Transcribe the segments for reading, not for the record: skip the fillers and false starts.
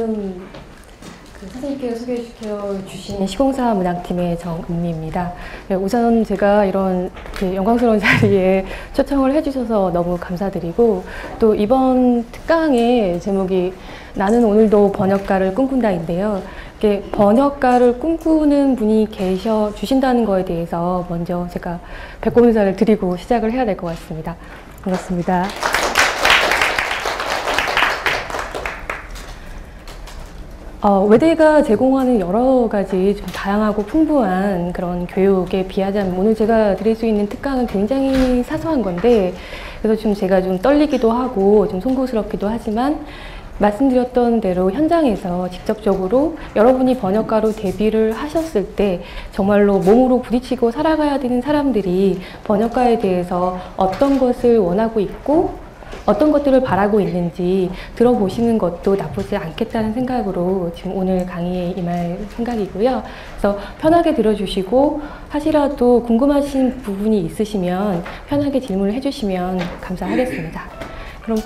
지금 선생님께서 소개해 주신 시공사 문학팀의 정은미입니다. 네, 우선 제가 이런 영광스러운 자리에 초청을 해주셔서 너무 감사드리고, 또 이번 특강의 제목이 나는 오늘도 번역가를 꿈꾼다인데요. 번역가를 꿈꾸는 분이 계셔 주신다는 거에 대해서 먼저 제가 배꼽 인사를 드리고 시작을 해야 될 것 같습니다. 반갑습니다. 외대가 제공하는 여러 가지 좀 다양하고 풍부한 그런 교육에 비하자면 오늘 제가 드릴 수 있는 특강은 굉장히 사소한 건데, 그래서 좀 제가 좀 떨리기도 하고 좀 송구스럽기도 하지만, 말씀드렸던 대로 현장에서 직접적으로 여러분이 번역가로 데뷔를 하셨을 때 정말로 몸으로 부딪히고 살아가야 되는 사람들이 번역가에 대해서 어떤 것을 원하고 있고 어떤 것들을 바라고 있는지 들어보시는 것도 나쁘지 않겠다는 생각으로 지금 오늘 강의에 임할 생각이고요. 그래서 편하게 들어주시고, 하시라도 궁금하신 부분이 있으시면 편하게 질문을 해주시면 감사하겠습니다. 그럼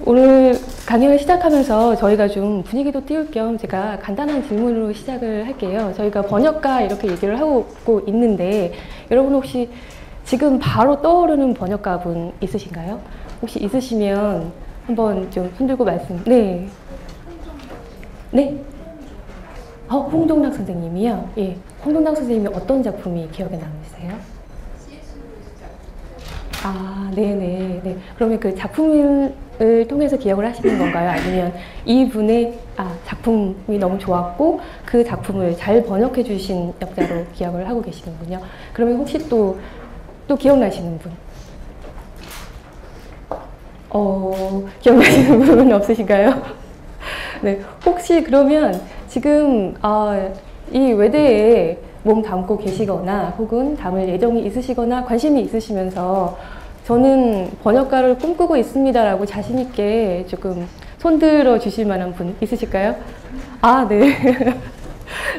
오늘 강연을 시작하면서 저희가 좀 분위기도 띄울 겸 제가 간단한 질문으로 시작을 할게요. 저희가 번역가 이렇게 얘기를 하고 있는데, 여러분 혹시 지금 바로 떠오르는 번역가분 있으신가요? 혹시 있으시면 한번 좀 손들고 말씀. 네. 네. 홍동락 선생님이요? 예. 홍동락 선생님이 어떤 작품이 기억에 남으세요? 아, 네네. 네. 그러면 그 작품을 통해서 기억을 하시는 건가요? 아니면 이분의 작품이 너무 좋았고 그 작품을 잘 번역해 주신 역자로 기억을 하고 계시는군요. 그러면 혹시 또 기억나시는 분? 기억나시는 분은 없으신가요? 네. 혹시 그러면 지금 이 외대에 몸 담고 계시거나 혹은 담을 예정이 있으시거나 관심이 있으시면서 저는 번역가를 꿈꾸고 있습니다라고 자신 있게 조금 손들어 주실 만한 분 있으실까요? 네.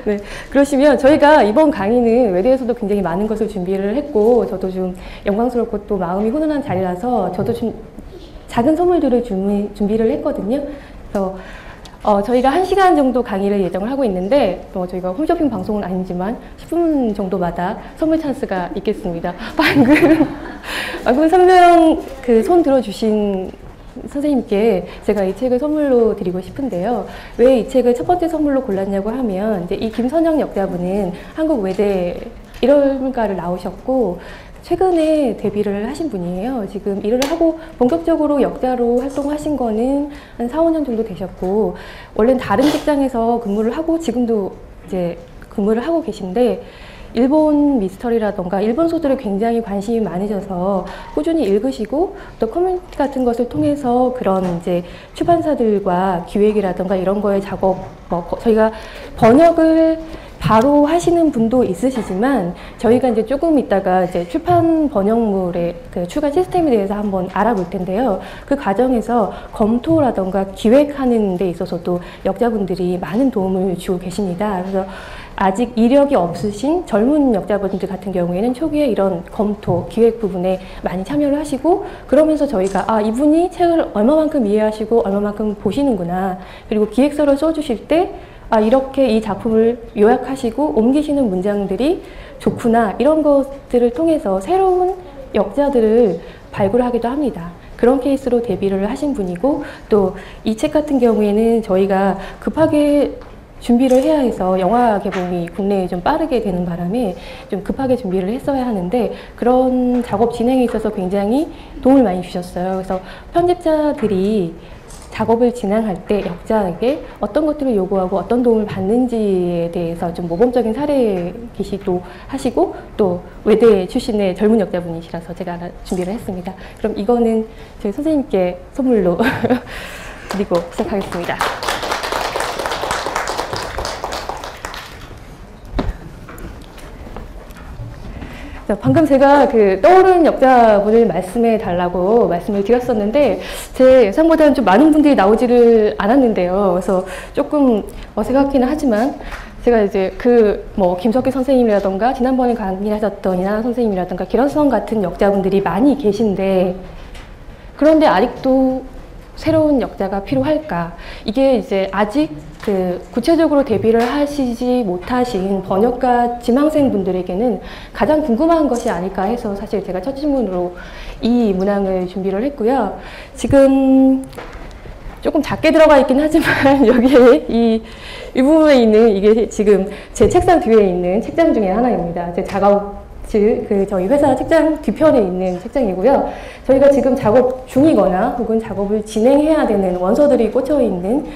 네. 그러시면 저희가 이번 강의는 외대에서도 굉장히 많은 것을 준비를 했고, 저도 좀 영광스럽고 또 마음이 훈훈한 자리라서 저도 좀 작은 선물들을 준비를 했거든요. 그래서 저희가 1시간 정도 강의를 예정을 하고 있는데, 저희가 홈쇼핑 방송은 아니지만 10분 정도마다 선물 찬스가 있겠습니다. 방금 3명 손 들어주신 선생님께 제가 이 책을 선물로 드리고 싶은데요. 왜 이 책을 첫 번째 선물로 골랐냐고 하면, 이제 이 김선영 역자분은 한국 외대 1월가를 나오셨고 최근에 데뷔를 하신 분이에요. 지금 일을 하고 본격적으로 역자로 활동하신 거는 한 4, 5년 정도 되셨고, 원래는 다른 직장에서 근무를 하고 지금도 이제 근무를 하고 계신데, 일본 미스터리라던가 일본 소설에 굉장히 관심이 많으셔서 꾸준히 읽으시고, 또 커뮤니티 같은 것을 통해서 그런 이제 출판사들과 기획이라던가 이런 거에 작업, 저희가 번역을 바로 하시는 분도 있으시지만, 저희가 이제 조금 있다가 이제 출판 번역물의 그 출간 시스템에 대해서 한번 알아볼 텐데요. 그 과정에서 검토라던가 기획하는 데 있어서도 역자분들이 많은 도움을 주고 계십니다. 그래서 아직 이력이 없으신 젊은 역자분들 같은 경우에는 초기에 이런 검토, 기획 부분에 많이 참여를 하시고, 그러면서 저희가 이분이 책을 얼마만큼 이해하시고 얼마만큼 보시는구나, 그리고 기획서를 써주실 때 이렇게 이 작품을 요약하시고 옮기시는 문장들이 좋구나, 이런 것들을 통해서 새로운 역자들을 발굴하기도 합니다. 그런 케이스로 데뷔를 하신 분이고, 또 이 책 같은 경우에는 저희가 급하게 준비를 해야 해서 영화 개봉이 국내에 좀 빠르게 되는 바람에 좀 급하게 준비를 했어야 하는데, 그런 작업 진행에 있어서 굉장히 도움을 많이 주셨어요. 그래서 편집자들이 작업을 진행할 때 역자에게 어떤 것들을 요구하고 어떤 도움을 받는지에 대해서 좀 모범적인 사례 기시도 하시고, 또 외대 출신의 젊은 역자분이시라서 제가 하나 준비를 했습니다. 그럼 이거는 저희 선생님께 선물로 드리고 시작하겠습니다. 방금 제가 떠오르는 역자분을 말씀해 달라고 말씀을 드렸었는데, 제 예상보다는 좀 많은 분들이 나오지를 않았는데요. 그래서 조금 어색하기는 하지만, 제가 이제 김석기 선생님이라던가 지난번에 강의하셨던 이나나 선생님이라던가 기런성 같은 역자분들이 많이 계신데, 그런데 아직도 새로운 역자가 필요할까? 이게 이제 아직 그 구체적으로 데뷔를 하시지 못하신 번역가 지망생 분들에게는 가장 궁금한 것이 아닐까 해서 사실 제가 첫 질문으로 이 문항을 준비를 했고요. 지금 조금 작게 들어가 있긴 하지만 여기에 이 부분에 있는 이게 지금 제 책상 뒤에 있는 책장 중에 하나입니다. 제 작업 그 저희 회사 책장 뒤편에 있는 책장이고요. 저희가 지금 작업 중이거나 혹은 작업을 진행해야 되는 원서들이 꽂혀 있는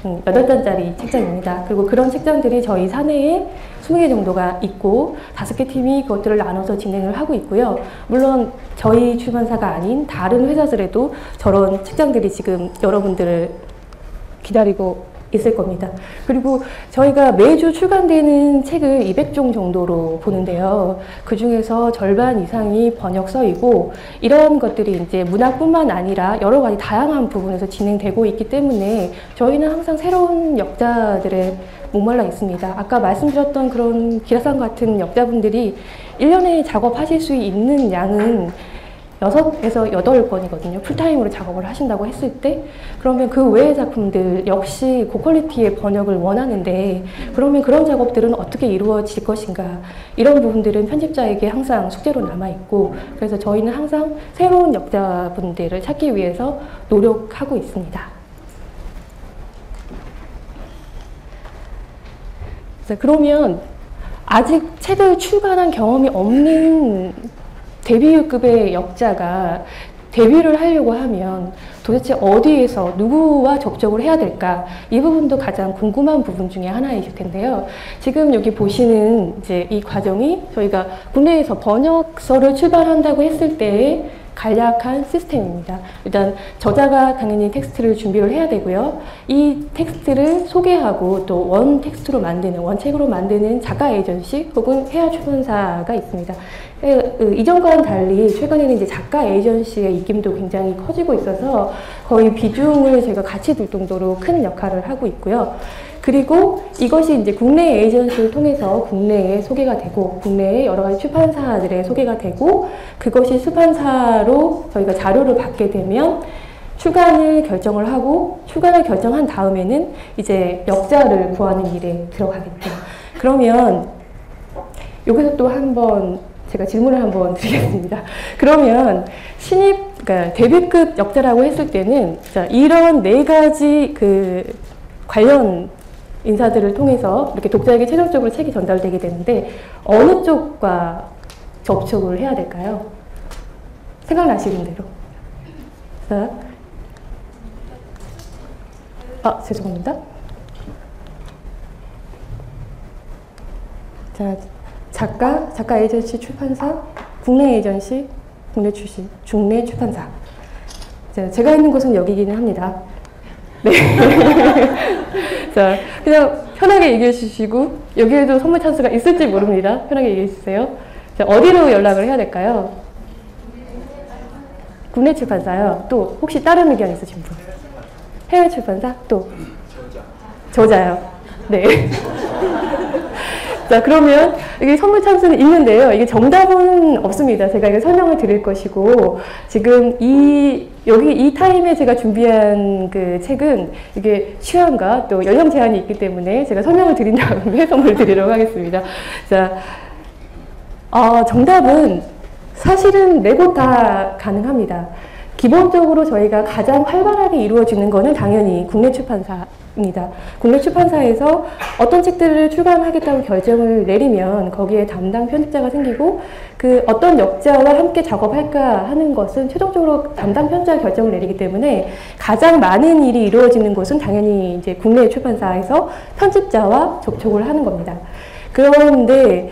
8단짜리 책장입니다. 그리고 그런 책장들이 저희 사내에 20개 정도가 있고 5개 팀이 그것들을 나눠서 진행을 하고 있고요. 물론 저희 출판사가 아닌 다른 회사들에도 저런 책장들이 지금 여러분들을 기다리고 있을 겁니다. 그리고 저희가 매주 출간되는 책을 200종 정도로 보는데요. 그 중에서 절반 이상이 번역서이고 이런 것들이 이제 문학뿐만 아니라 여러 가지 다양한 부분에서 진행되고 있기 때문에 저희는 항상 새로운 역자들에 목말라 있습니다. 아까 말씀드렸던 그런 기라상 같은 역자분들이 1년에 작업하실 수 있는 양은 6에서 8권이거든요. 풀타임으로 작업을 하신다고 했을 때 그러면 그 외의 작품들 역시 고퀄리티의 번역을 원하는데 그러면 그런 작업들은 어떻게 이루어질 것인가 이런 부분들은 편집자에게 항상 숙제로 남아있고 그래서 저희는 항상 새로운 역자분들을 찾기 위해서 노력하고 있습니다. 그러면 아직 책을 출간한 경험이 없는 데뷔급의 역자가 데뷔를 하려고 하면 도대체 어디에서 누구와 접촉을 해야 될까? 이 부분도 가장 궁금한 부분 중에 하나이실 텐데요. 지금 여기 보시는 이제 이 과정이 저희가 국내에서 번역서를 출발한다고 했을 때의 간략한 시스템입니다. 일단 저자가 당연히 텍스트를 준비를 해야 되고요. 이 텍스트를 소개하고 또 원 텍스트로 만드는, 원책으로 만드는 작가 에이전시 혹은 해외 출판사가 있습니다. 이전과는 달리 최근에는 이제 작가 에이전시의 입김도 굉장히 커지고 있어서 거의 비중을 제가 같이 둘 정도로 큰 역할을 하고 있고요. 그리고 이것이 이제 국내 에이전시를 통해서 국내에 소개가 되고 국내의 여러 가지 출판사들의 소개가 되고 그것이 수판사로 저희가 자료를 받게 되면 출간을 결정을 하고 출간을 결정한 다음에는 이제 역자를 구하는 일에 들어가겠죠. 그러면 여기서 또 한번 제가 질문을 한번 드리겠습니다. 그러면 그러니까 데뷔급 역자라고 했을 때는 자, 이런 4가지 그 관련 인사들을 통해서 이렇게 독자에게 최종적으로 책이 전달되게 되는데 어느 쪽과 접촉을 해야 될까요? 생각나시는 대로. 자, 죄송합니다. 자, 작가 에이전시 출판사, 국내 에이전시, 국내 출신, 중내 출판사. 자, 제가 있는 곳은 여기기는 합니다. 네. 자, 그냥 편하게 얘기해 주시고, 여기에도 선물 찬스가 있을지 모릅니다. 편하게 얘기해 주세요. 자, 어디로 연락을 해야 될까요? 국내 출판사요. 또, 혹시 다른 의견 있으신 분? 해외 출판사? 또? 저자요. 네. 자, 그러면 이게 선물 찬스는 있는데요. 이게 정답은 없습니다. 제가 이거 설명을 드릴 것이고, 지금 여기 이 타임에 제가 준비한 그 책은 이게 취향과 또 연령 제한이 있기 때문에 제가 설명을 드린 다음에 선물을 드리도록 하겠습니다. 자, 정답은 사실은 네 곳 다 가능합니다. 기본적으로 저희가 가장 활발하게 이루어지는 거는 당연히 국내 출판사입니다. 국내 출판사에서 어떤 책들을 출간하겠다고 결정을 내리면 거기에 담당 편집자가 생기고 그 어떤 역자와 함께 작업할까 하는 것은 최종적으로 담당 편집자가 결정을 내리기 때문에 가장 많은 일이 이루어지는 곳은 당연히 이제 국내 출판사에서 편집자와 접촉을 하는 겁니다. 그런데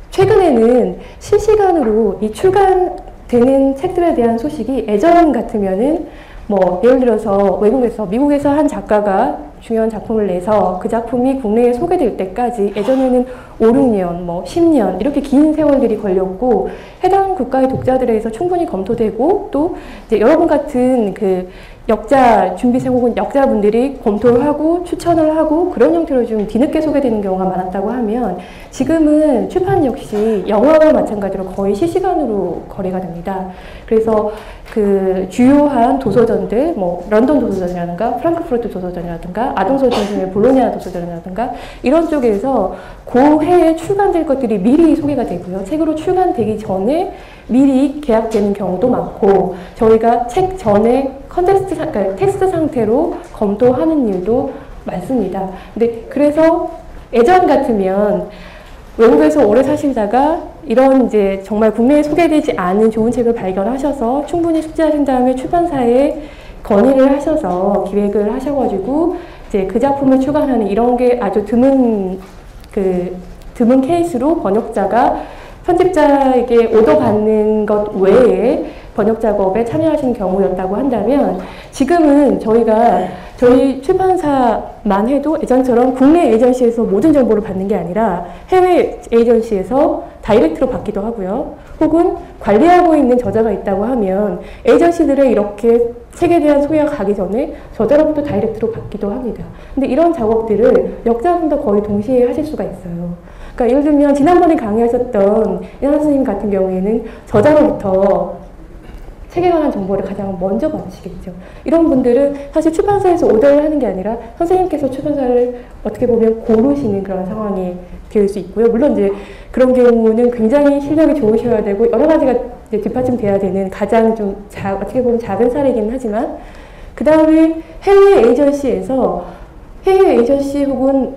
최근에는 실시간으로 이 출간되는 책들에 대한 소식이 예전 같으면은 뭐 예를 들어서 미국에서 한 작가가 중요한 작품을 내서 그 작품이 국내에 소개될 때까지 예전에는 5, 6년, 뭐 10년 이렇게 긴 세월들이 걸렸고 해당 국가의 독자들에서 충분히 검토되고 또 이제 여러분 같은 그 역자 준비생 혹은 역자분들이 검토를 하고 추천을 하고 그런 형태로 좀 뒤늦게 소개되는 경우가 많았다고 하면 지금은 출판 역시 영화와 마찬가지로 거의 실시간으로 거래가 됩니다. 그래서 그 주요한 도서전들, 뭐 런던 도서전이라든가 프랑크푸르트 도서전이라든가 아동서점 중에 볼로냐 도서전이라든가 이런 쪽에서 그 해에 출간될 것들이 미리 소개가 되고요. 책으로 출간되기 전에 미리 계약되는 경우도 많고, 저희가 책 전에 그러니까 텍스트 상태로 검토하는 일도 많습니다. 근데 그래서 예전 같으면 외국에서 오래 사시다가 이런 이제 정말 국내에 소개되지 않은 좋은 책을 발견하셔서 충분히 숙지하신 다음에 출판사에 건의를 하셔서 기획을 하셔가지고 이제 그 작품을 출간하는 이런 게 아주 드문 케이스로 번역자가 편집자에게 오더 받는 것 외에 번역 작업에 참여하신 경우였다고 한다면, 지금은 저희 출판사만 해도 예전처럼 국내 에이전시에서 모든 정보를 받는 게 아니라 해외 에이전시에서 다이렉트로 받기도 하고요. 혹은 관리하고 있는 저자가 있다고 하면 에이전시들의 이렇게 책에 대한 소개가 가기 전에 저자로부터 다이렉트로 받기도 합니다. 근데 이런 작업들을 역자분도 거의 동시에 하실 수가 있어요. 그러니까 예를 들면 지난번에 강의하셨던 이나 선생님 같은 경우에는 저자로부터 책에 관한 정보를 가장 먼저 받으시겠죠. 이런 분들은 사실 출판사에서 오더를 하는 게 아니라 선생님께서 출판사를 어떻게 보면 고르시는 그런 상황이 될 수 있고요. 물론 이제 그런 경우는 굉장히 실력이 좋으셔야 되고 여러 가지가 이제 뒷받침돼야 되는 가장 좀 어떻게 보면 작은 사례이긴 하지만, 그 다음에 해외 에이전시 혹은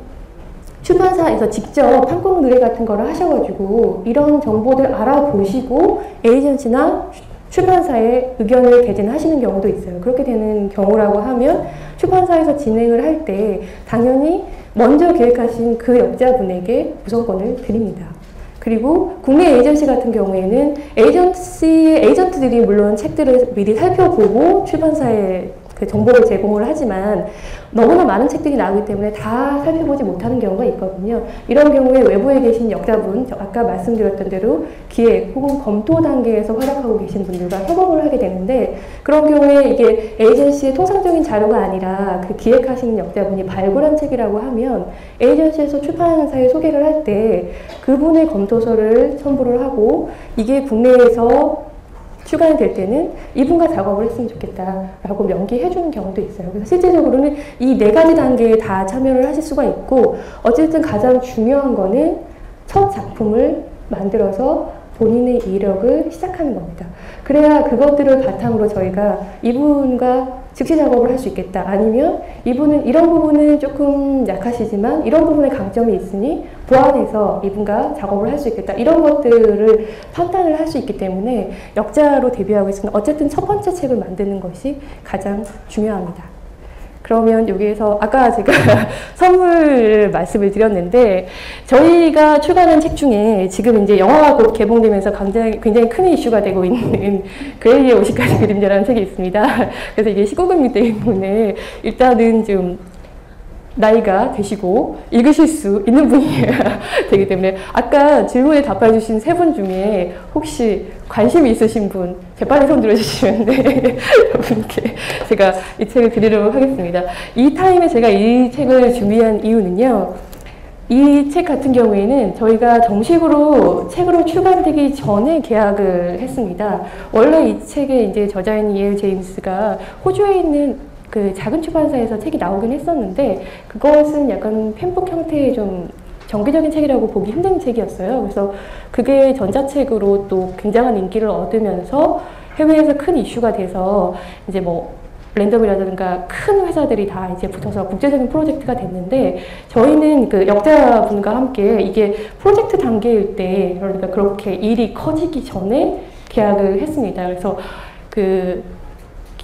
출판사에서 직접 판권 의뢰 같은 거를 하셔가지고 이런 정보들 알아보시고 에이전시나 출판사에 의견을 개진하시는 경우도 있어요. 그렇게 되는 경우라고 하면 출판사에서 진행을 할 때 당연히 먼저 계획하신 그 역자분에게 우선권을 드립니다. 그리고 국내 에이전시 같은 경우에는 에이전트들이 물론 책들을 미리 살펴보고 출판사에 그 정보를 제공을 하지만 너무나 많은 책들이 나오기 때문에 다 살펴보지 못하는 경우가 있거든요. 이런 경우에 외부에 계신 역자분, 아까 말씀드렸던 대로 기획 혹은 검토 단계에서 활약하고 계신 분들과 협업을 하게 되는데, 그런 경우에 이게 에이전시의 통상적인 자료가 아니라 그 기획하시는 역자분이 발굴한 책이라고 하면 에이전시에서 출판사에 소개를 할 때 그분의 검토서를 첨부를 하고 이게 국내에서 출간이 될 때는 이분과 작업을 했으면 좋겠다라고 명기해주는 경우도 있어요. 그래서 실제적으로는 이 4가지 단계에 다 참여를 하실 수가 있고, 어쨌든 가장 중요한 거는 첫 작품을 만들어서 본인의 이력을 시작하는 겁니다. 그래야 그것들을 바탕으로 저희가 이분과 즉시 작업을 할 수 있겠다. 아니면 이분은 이런 부분은 조금 약하시지만 이런 부분에 강점이 있으니 보완해서 이분과 작업을 할 수 있겠다. 이런 것들을 판단을 할 수 있기 때문에 역자로 데뷔하고 있습니다. 어쨌든 첫 번째 책을 만드는 것이 가장 중요합니다. 그러면 여기에서 아까 제가 선물 말씀을 드렸는데, 저희가 출간한 책 중에 지금 이제 영화가 곧 개봉되면서 굉장히 큰 이슈가 되고 있는 그레이의 50가지 그림자라는 책이 있습니다. 그래서 이게 19금이기 때문에 일단은 좀 나이가 되시고 읽으실 수 있는 분이 되기 때문에, 아까 질문에 답해 주신 3분 중에 혹시 관심이 있으신 분 재빨리 손 들어주시면 여러분께 제가 이 책을 드리도록 하겠습니다. 이 타임에 제가 이 책을 준비한 이유는요, 이 책 같은 경우에는 저희가 정식으로 책으로 출간되기 전에 계약을 했습니다. 원래 이 책의 이제 저자인 이엘 제임스가 호주에 있는 그 작은 출판사에서 책이 나오긴 했었는데, 그것은 약간 팬북 형태의 좀 정기적인 책이라고 보기 힘든 책이었어요. 그래서 그게 전자책으로 또 굉장한 인기를 얻으면서 해외에서 큰 이슈가 돼서 이제 뭐 랜덤이라든가 큰 회사들이 다 이제 붙어서 국제적인 프로젝트가 됐는데, 저희는 그 역자분과 함께 이게 프로젝트 단계일 때, 그러니까 그렇게 일이 커지기 전에 계약을 했습니다. 그래서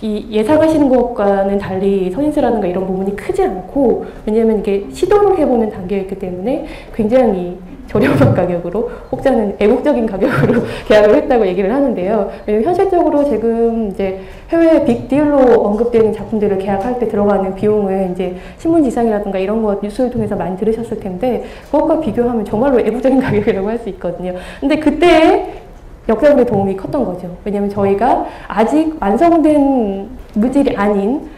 이 예상하시는 것과는 달리 선인세라든가 이런 부분이 크지 않고, 왜냐하면 이게 시도를 해보는 단계였기 때문에 굉장히 저렴한 가격으로, 혹자는 애국적인 가격으로 계약을 했다고 얘기를 하는데요. 현실적으로 지금 이제 해외 빅딜로 언급되는 작품들을 계약할 때 들어가는 비용은 이제 신문지상이라든가 이런 거 뉴스를 통해서 많이 들으셨을 텐데, 그것과 비교하면 정말로 애국적인 가격이라고 할 수 있거든요. 근데 그때 역자분의 도움이 컸던 거죠. 왜냐하면 저희가 아직 완성된 물질이 아닌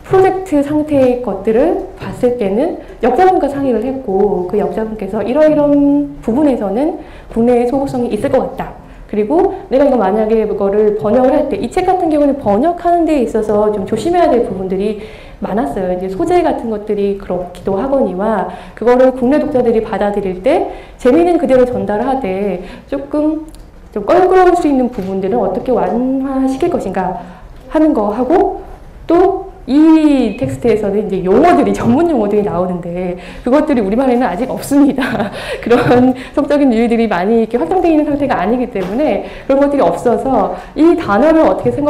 프로젝트 상태의 것들을 봤을 때는 역자분과 상의를 했고, 그 역자분께서 이러이런 부분에서는 국내에 소구성이 있을 것 같다. 그리고 내가 이거 만약에 이거를 번역을 할 때, 이 책 같은 경우는 번역하는 데 있어서 좀 조심해야 될 부분들이 많았어요. 이제 소재 같은 것들이 그렇기도 하거니와 그거를 국내 독자들이 받아들일 때 재미는 그대로 전달하되 조금 좀 껄끄러울 수 있는 부분들은 어떻게 완화시킬 것인가 하는 거 하고, 또 이 텍스트에서는 이제 용어들이, 전문 용어들이 나오는데 그것들이 우리말에는 아직 없습니다. 그런 성적인 유희들이 많이 이렇게 확장되어 있는 상태가 아니기 때문에 그런 것들이 없어서 이 단어를 어떻게 쓸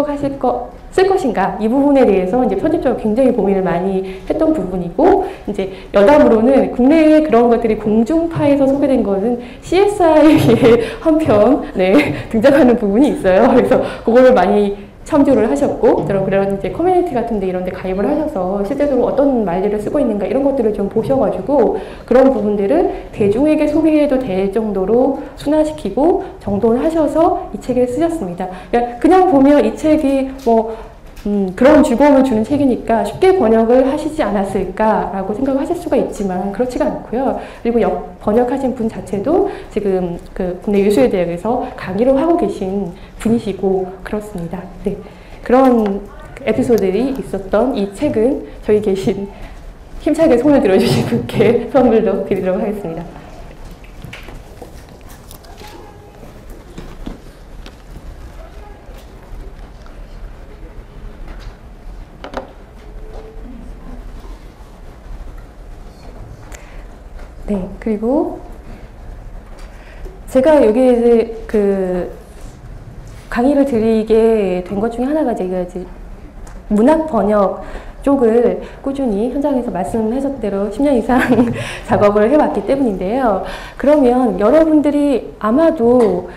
것인가, 이 부분에 대해서 이제 편집적으로 굉장히 고민을 많이 했던 부분이고, 이제 여담으로는 국내에 그런 것들이 공중파에서 소개된 거는 CSI의 한편 등장하는 부분이 있어요. 그래서 그거를 많이 참조를 하셨고, 그런 이제 커뮤니티 같은데 이런 데 가입을 하셔서 실제적으로 어떤 말들을 쓰고 있는가 이런 것들을 좀 보셔가지고 그런 부분들을 대중에게 소개해도 될 정도로 순화시키고 정돈하셔서 이 책을 쓰셨습니다. 그냥 보면 이 책이 뭐 그런 즐거움을 주는 책이니까 쉽게 번역을 하시지 않았을까라고 생각을 하실 수가 있지만 그렇지가 않고요. 그리고 번역하신 분 자체도 지금 그 국내 예술대학에서 강의를 하고 계신 분이시고 그렇습니다. 네, 그런 에피소드들이 있었던 이 책은 저희 계신 힘차게 손을 들어주신 분께 선물로 드리도록 하겠습니다. 네, 그리고 제가 여기 이제 그 강의를 드리게 된 것 중에 하나가 제가 이제 문학 번역 쪽을 꾸준히 현장에서 말씀하셨던 대로 10년 이상 작업을 해왔기 때문인데요. 그러면 여러분들이 아마도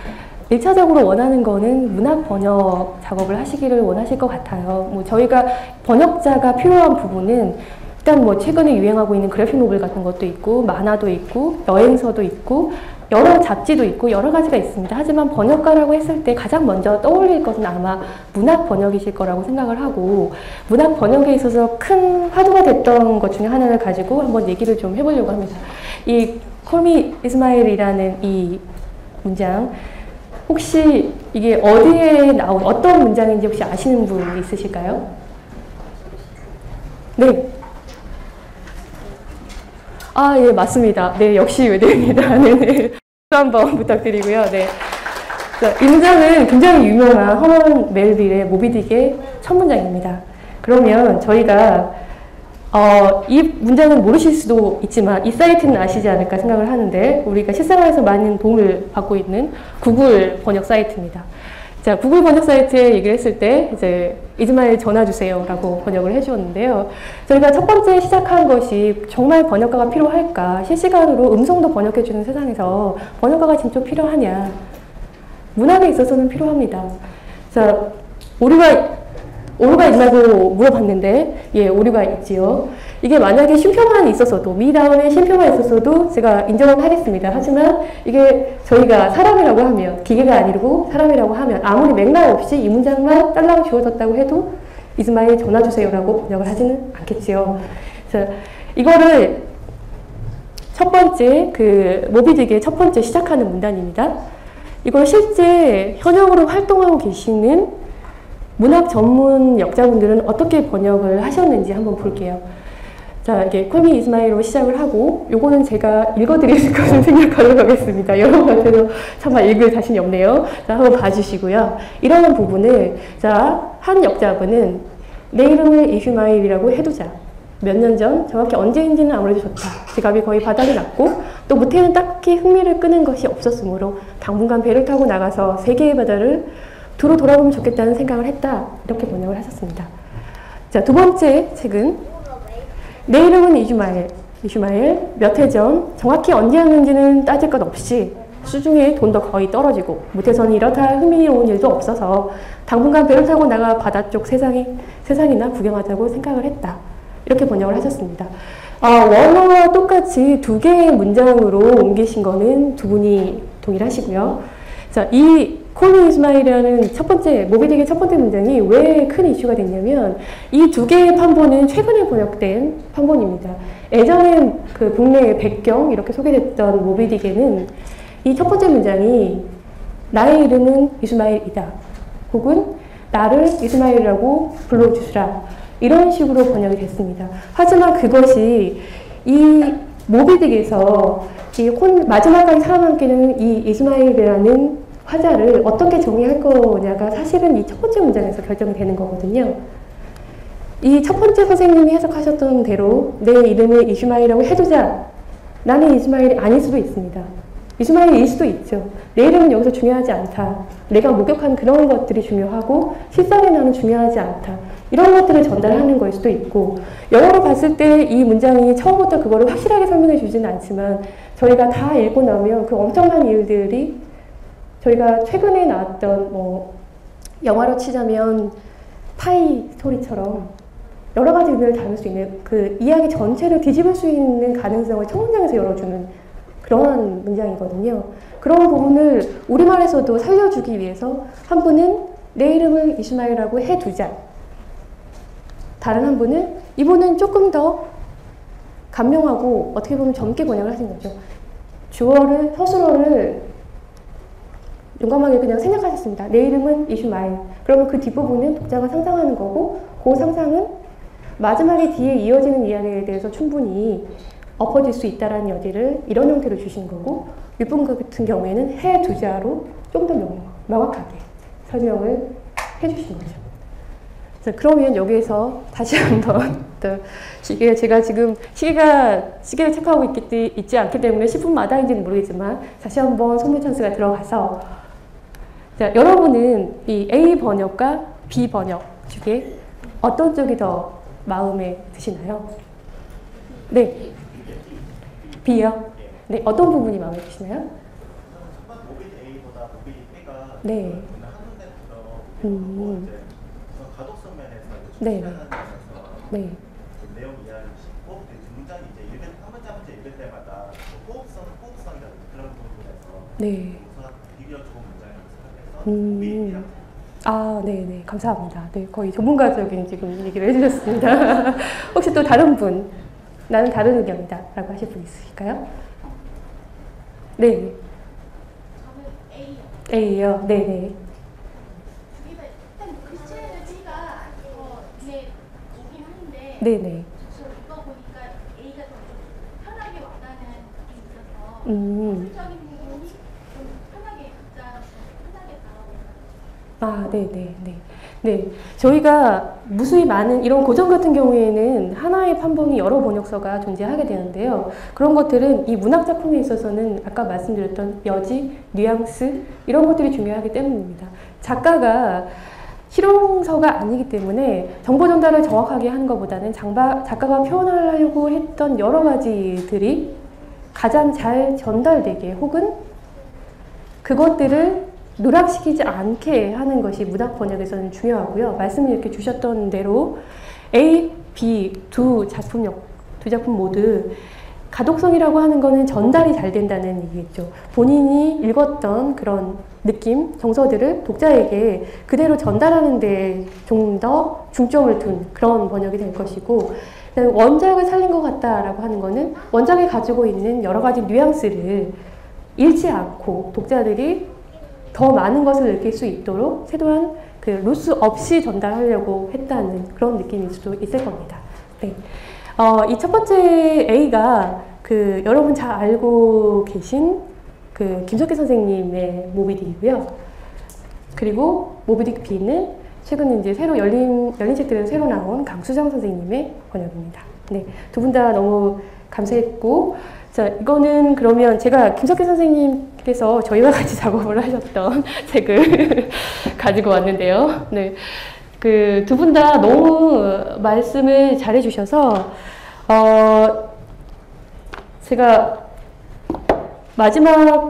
1차적으로 원하는 거는 문학 번역 작업을 하시기를 원하실 것 같아요. 뭐 저희가 번역자가 필요한 부분은 일단 뭐 최근에 유행하고 있는 그래픽 노블 같은 것도 있고, 만화도 있고, 여행서도 있고, 여러 잡지도 있고 여러 가지가 있습니다. 하지만 번역가라고 했을 때 가장 먼저 떠올릴 것은 아마 문학 번역이실 거라고 생각을 하고, 문학 번역에 있어서 큰 화두가 됐던 것 중에 하나를 가지고 한번 얘기를 좀 해보려고 합니다. 이 Call Me Ismail이라는 이 문장, 혹시 이게 어디에 나온 어떤 문장인지 혹시 아시는 분 있으실까요? 네. 아, 예, 맞습니다. 네, 역시 외대입니다. 네네. 한번 부탁드리고요. 네. 자, 이 문장은 굉장히 유명한 허먼 멜빌의 모비딕의 첫 문장입니다. 그러면 저희가 이 문장은 모르실 수도 있지만 이 사이트는 아시지 않을까 생각을 하는데, 우리가 실생활에서 많은 도움을 받고 있는 구글 번역 사이트입니다. 자, 구글 번역 사이트에 얘기를 했을 때 이제 이즈마일 전화 주세요 라고 번역을 해주었는데요. 저희가 첫 번째 시작한 것이 정말 번역가가 필요할까, 실시간으로 음성도 번역해주는 세상에서 번역가가 진짜 필요하냐, 문학에 있어서는 필요합니다. 자, 오류가 있냐고 물어봤는데, 예, 오류가 있지요. 이게 만약에 쉼표만 있었어도, 미다음에 쉼표만 있었어도 제가 인정은 하겠습니다. 하지만 이게 저희가 사람이라고 하면, 기계가 아니고 사람이라고 하면 아무리 맥락 없이 이 문장만 딸랑 주어졌다고 해도 이즈마일 전화 주세요라고 번역을 하지는 않겠지요. 자, 이거를 첫 번째 그 모비딕의 첫 번째 시작하는 문단입니다. 이걸 실제 현역으로 활동하고 계시는 문학 전문 역자분들은 어떻게 번역을 하셨는지 한번 볼게요. 자, 이게 Call Me Ismail로 시작을 하고, 요거는 제가 읽어드릴 것을 생각하도록 하겠습니다. 여러분한테도 참아 읽을 자신이 없네요. 자, 한번 봐주시고요. 이런 부분을, 자, 한 역자분은 내 이름을 이슈마일이라고 해두자. 몇 년 전, 정확히 언제인지는 아무래도 좋다. 지갑이 거의 바닥이 났고, 또 무태는 딱히 흥미를 끄는 것이 없었으므로 당분간 배를 타고 나가서 세계의 바다를 두루 돌아보면 좋겠다는 생각을 했다. 이렇게 번역을 하셨습니다. 자, 두 번째 책은 내 이름은 이슈마일, 몇 해 전, 정확히 언제였는지는 따질 것 없이 수중에 돈도 거의 떨어지고 무태선이 이렇다 흥미로운 일도 없어서 당분간 배를 타고 나가 바다 쪽 세상이나 구경하자고 생각을 했다. 이렇게 번역을 하셨습니다. 원어와 똑같이 두 개의 문장으로 옮기신 거는 두 분이 동일하시고요. 자, 이 Call Me Ismail이라는 첫 번째, 모비딕의 첫 번째 문장이 왜 큰 이슈가 됐냐면, 이 두 개의 판본은 최근에 번역된 판본입니다. 예전에 그 국내의 백경 이렇게 소개됐던 모비딕에는 이 첫 번째 문장이 나의 이름은 이스마일이다. 혹은 나를 이스마일이라고 불러주시라. 이런 식으로 번역이 됐습니다. 하지만 그것이 이 모비딕에서 마지막까지 살아남기는 이 이스마일이라는 화자를 어떻게 정의할 거냐가 사실은 이 첫 번째 문장에서 결정이 되는 거거든요. 이 첫 번째 선생님이 해석하셨던 대로 내 이름을 이스마일이라고 해두자. 나는 이스마일이 아닐 수도 있습니다. 이스마일일 수도 있죠. 내 이름은 여기서 중요하지 않다. 내가 목격한 그런 것들이 중요하고 실상의 나는 중요하지 않다. 이런 것들을 전달하는 걸 수도 있고, 영어로 봤을 때 이 문장이 처음부터 그거를 확실하게 설명해 주지는 않지만 저희가 다 읽고 나면 그 엄청난 일들이 저희가 최근에 나왔던 영화로 치자면 파이 스토리처럼 여러 가지 의미를 담을 수 있는 그 이야기 전체를 뒤집을 수 있는 가능성을 첫 문장에서 열어주는 그러한 문장이거든요. 그런 부분을 우리말에서도 살려주기 위해서 한 분은 내 이름을 이스마일이라고 해두자. 다른 한 분은 이분은 조금 더 감명하고 어떻게 보면 젊게 번역을 하신 거죠. 주어를, 서술어를 용감하게 그냥 생략하셨습니다. 내 이름은 이스마일. 그러면 그 뒷부분은 독자가 상상하는 거고, 그 상상은 마지막에 뒤에 이어지는 이야기에 대해서 충분히 엎어질 수 있다는 여지를 이런 형태로 주신 거고, 윗부분 같은 경우에는 해두자로 좀 더 명확하게 설명을 해주신 거죠. 그러면 여기에서 다시 한번 제가 지금 시계를 체크하고 있지 않기 때문에 10분마다인지는 모르겠지만 다시 한번 선물 찬스가 들어가서, 자, 여러분은 이 A 번역과 B 번역 중에 어떤 쪽이 더 마음에 드시나요? 네. B요? 네. 어떤 부분이 마음에 드시나요? 첫번 모빌 A보다 모빌 B가 네. 가독성 면에서 네. 출시하는 면에서 네. 내용 이해하기 쉽고 문장이 이제 한 문장 한 문장 읽을 때마다 호흡성이라든지 그런 부분에서 네. 우선 비교 좋은 문장이라고 생각해서 모빌 B랑 아, 네네. 감사합니다. 네, 거의 전문가적인 지금 얘기를 해주셨습니다. 혹시 또 다른 분, 나는 다른 의견이다 라고 하실 분 있으실까요? 네. 저는 A요. A요? 네네. 일단 글씨가 눈에 오긴 하는데 네네. 저 이거 보니까 A가 좀 편하게 와닿는 느낌이 있어서 서술적인 부분이 좀 편하게 각자 편하게 다가오는. 아, 네네네. 네. 저희가 무수히 많은 이런 고전 같은 경우에는 하나의 판본이 여러 번역서가 존재하게 되는데요. 그런 것들은 이 문학 작품에 있어서는 아까 말씀드렸던 여지, 뉘앙스 이런 것들이 중요하기 때문입니다. 작가가 실용서가 아니기 때문에 정보 전달을 정확하게 하는 것보다는 작가가 표현하려고 했던 여러 가지들이 가장 잘 전달되게 혹은 그것들을 누락시키지 않게 하는 것이 문학 번역에서는 중요하고요. 말씀을 이렇게 주셨던 대로 A, B 두 작품 모두 가독성이라고 하는 거는 전달이 잘 된다는 얘기겠죠. 본인이 읽었던 그런 느낌, 정서들을 독자에게 그대로 전달하는 데 좀 더 중점을 둔 그런 번역이 될 것이고, 원작을 살린 것 같다라고 하는 거는 원작이 가지고 있는 여러 가지 뉘앙스를 잃지 않고 독자들이 더 많은 것을 느낄 수 있도록 최대한 그 로스 없이 전달하려고 했다는 그런 느낌일 수도 있을 겁니다. 네. 이 첫 번째 A가 여러분 잘 알고 계신 김석기 선생님의 모비딕이고요. 그리고 모비딕 B는 최근 이제 새로 열린 책들에서 새로 나온 강수정 선생님의 번역입니다. 네. 두 분 다 너무 감사했고, 자, 이거는 그러면 제가 김석기 선생님께서 저희와 같이 작업을 하셨던 책을 가지고 왔는데요. 네. 두 분 다 너무 말씀을 잘해 주셔서, 제가 마지막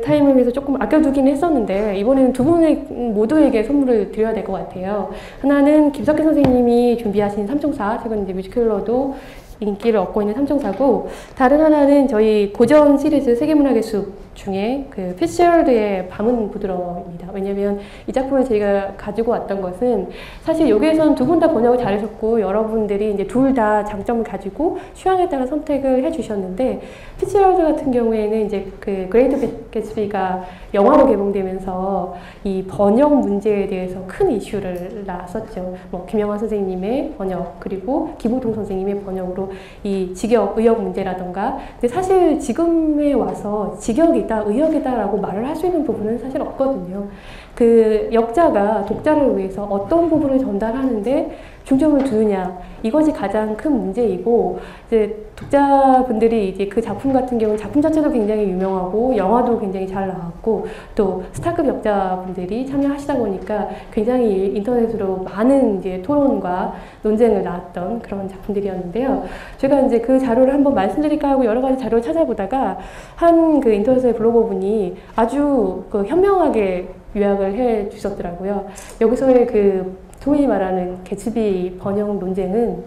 타임을 위해서 조금 아껴두긴 했었는데, 이번에는 두 분의 모두에게 선물을 드려야 될 것 같아요. 하나는 김석기 선생님이 준비하신 삼총사, 최근 이제 뮤지컬로도 인기를 얻고 있는 삼총사고, 다른 하나는 저희 고전 시리즈 세계문학의 숲 중에 그 피츠제럴드의 밤은 부드러워입니다. 왜냐면 이 작품을 제가 가지고 왔던 것은 사실 여기에서는 두 분 다 번역을 잘하셨고 여러분들이 이제 둘 다 장점을 가지고 취향에 따라 선택을 해주셨는데 피츠제럴드 같은 경우에는 이제 그 그레이트 개츠비가 영화로 개봉되면서 이 번역 문제에 대해서 큰 이슈를 낳았었죠. 뭐 김영하 선생님의 번역 그리고 김우동 선생님의 번역으로 이 직역, 의역 문제라던가 근데 사실 지금에 와서 직역이다, 의역이다라고 말을 할 수 있는 부분은 사실 없거든요. 그 역자가 독자를 위해서 어떤 부분을 전달하는데 중점을 두느냐 이것이 가장 큰 문제이고 이제 독자분들이 이제 그 작품 같은 경우는 작품 자체도 굉장히 유명하고 영화도 굉장히 잘 나왔고 또 스타급 역자분들이 참여하시다 보니까 굉장히 인터넷으로 많은 이제 토론과 논쟁을 낳았던 그런 작품들이었는데요. 제가 이제 그 자료를 한번 말씀드릴까 하고 여러 가지 자료를 찾아보다가 한 그 인터넷의 블로거분이 아주 그 현명하게 요약을 해 주셨더라고요. 여기서의 그 소위 말하는 개츠비 번역 논쟁은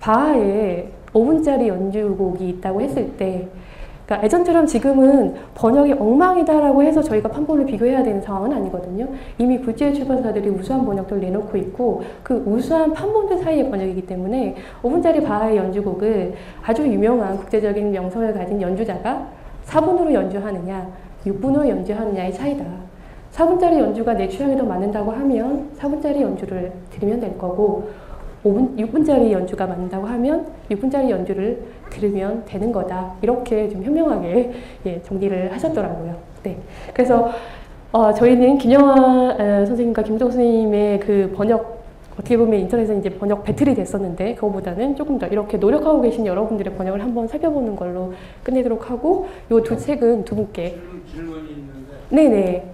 바하의 5분짜리 연주곡이 있다고 했을 때 그러니까 예전처럼 지금은 번역이 엉망이다라고 해서 저희가 판본을 비교해야 되는 상황은 아니거든요. 이미 굴지의 출판사들이 우수한 번역들을 내놓고 있고 그 우수한 판본들 사이의 번역이기 때문에 5분짜리 바하의 연주곡을 아주 유명한 국제적인 명성을 가진 연주자가 4분으로 연주하느냐 6분으로 연주하느냐의 차이다. 4분짜리 연주가 내 취향에 더 맞는다고 하면 4분짜리 연주를 들으면 될 거고 6분짜리 연주가 맞는다고 하면 6분짜리 연주를 들으면 되는 거다. 이렇게 좀 현명하게 예, 정리를 하셨더라고요. 네. 그래서 저희는 김영하 선생님과 김우동 선생님의 그 번역 어떻게 보면 인터넷에 이제 번역 배틀이 됐었는데 그거보다는 조금 더 이렇게 노력하고 계신 여러분들의 번역을 한번 살펴보는 걸로 끝내도록 하고 이 두 책은 두 분께 질문이 있는데 네네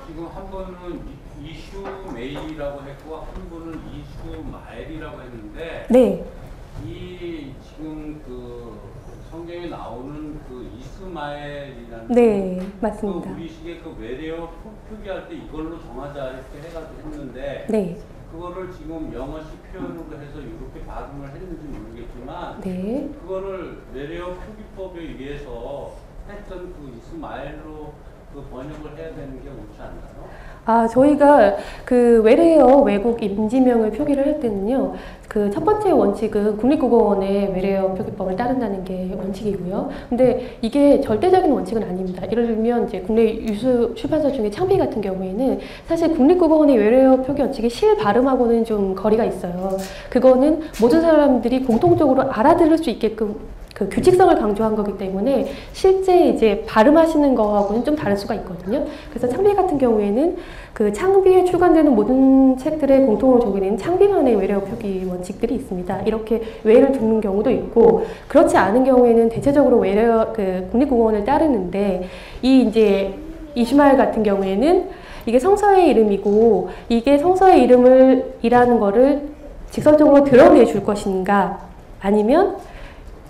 지금 한 분은 이슈 메일이라고 했고 한 분은 이슈 마일이라고 했는데 네. 이 지금 그 성경에 나오는 그 이스마엘이라는 네 맞습니다. 그 우리식의 그 외래어 표기할 때 이걸로 정하자 이렇게 해가지고 했는데 네. 그거를 지금 영어식 표현으로 해서 이렇게 발음을 했는지 모르겠지만 네. 그거를 외래어 표기법에 의해서 했던 그 이스마엘로 그 번역을 해야 되는 게 옳지 않나요? 저희가 그 외래어 외국 임지명을 표기를 할 때는요, 그 첫 번째 원칙은 국립국어원의 외래어 표기법을 따른다는 게 원칙이고요. 근데 이게 절대적인 원칙은 아닙니다. 예를 들면 이제 국내 유수 출판사 중에 창비 같은 경우에는 사실 국립국어원의 외래어 표기 원칙이 실발음하고는 좀 거리가 있어요. 그거는 모든 사람들이 공통적으로 알아들을 수 있게끔 그 규칙성을 강조한 거기 때문에 실제 이제 발음하시는 거하고는 좀 다를 수가 있거든요. 그래서 창비 같은 경우에는 그 창비에 출간되는 모든 책들의 공통으로 적용되는 창비만의 외래어 표기 원칙들이 있습니다. 이렇게 외래를 두는 경우도 있고 그렇지 않은 경우에는 대체적으로 외래어 그 국립국어원을 따르는데 이 이제 이슈마엘 같은 경우에는 이게 성서의 이름이고 이게 성서의 이름이라는 거를 직설적으로 드러내 줄 것인가 아니면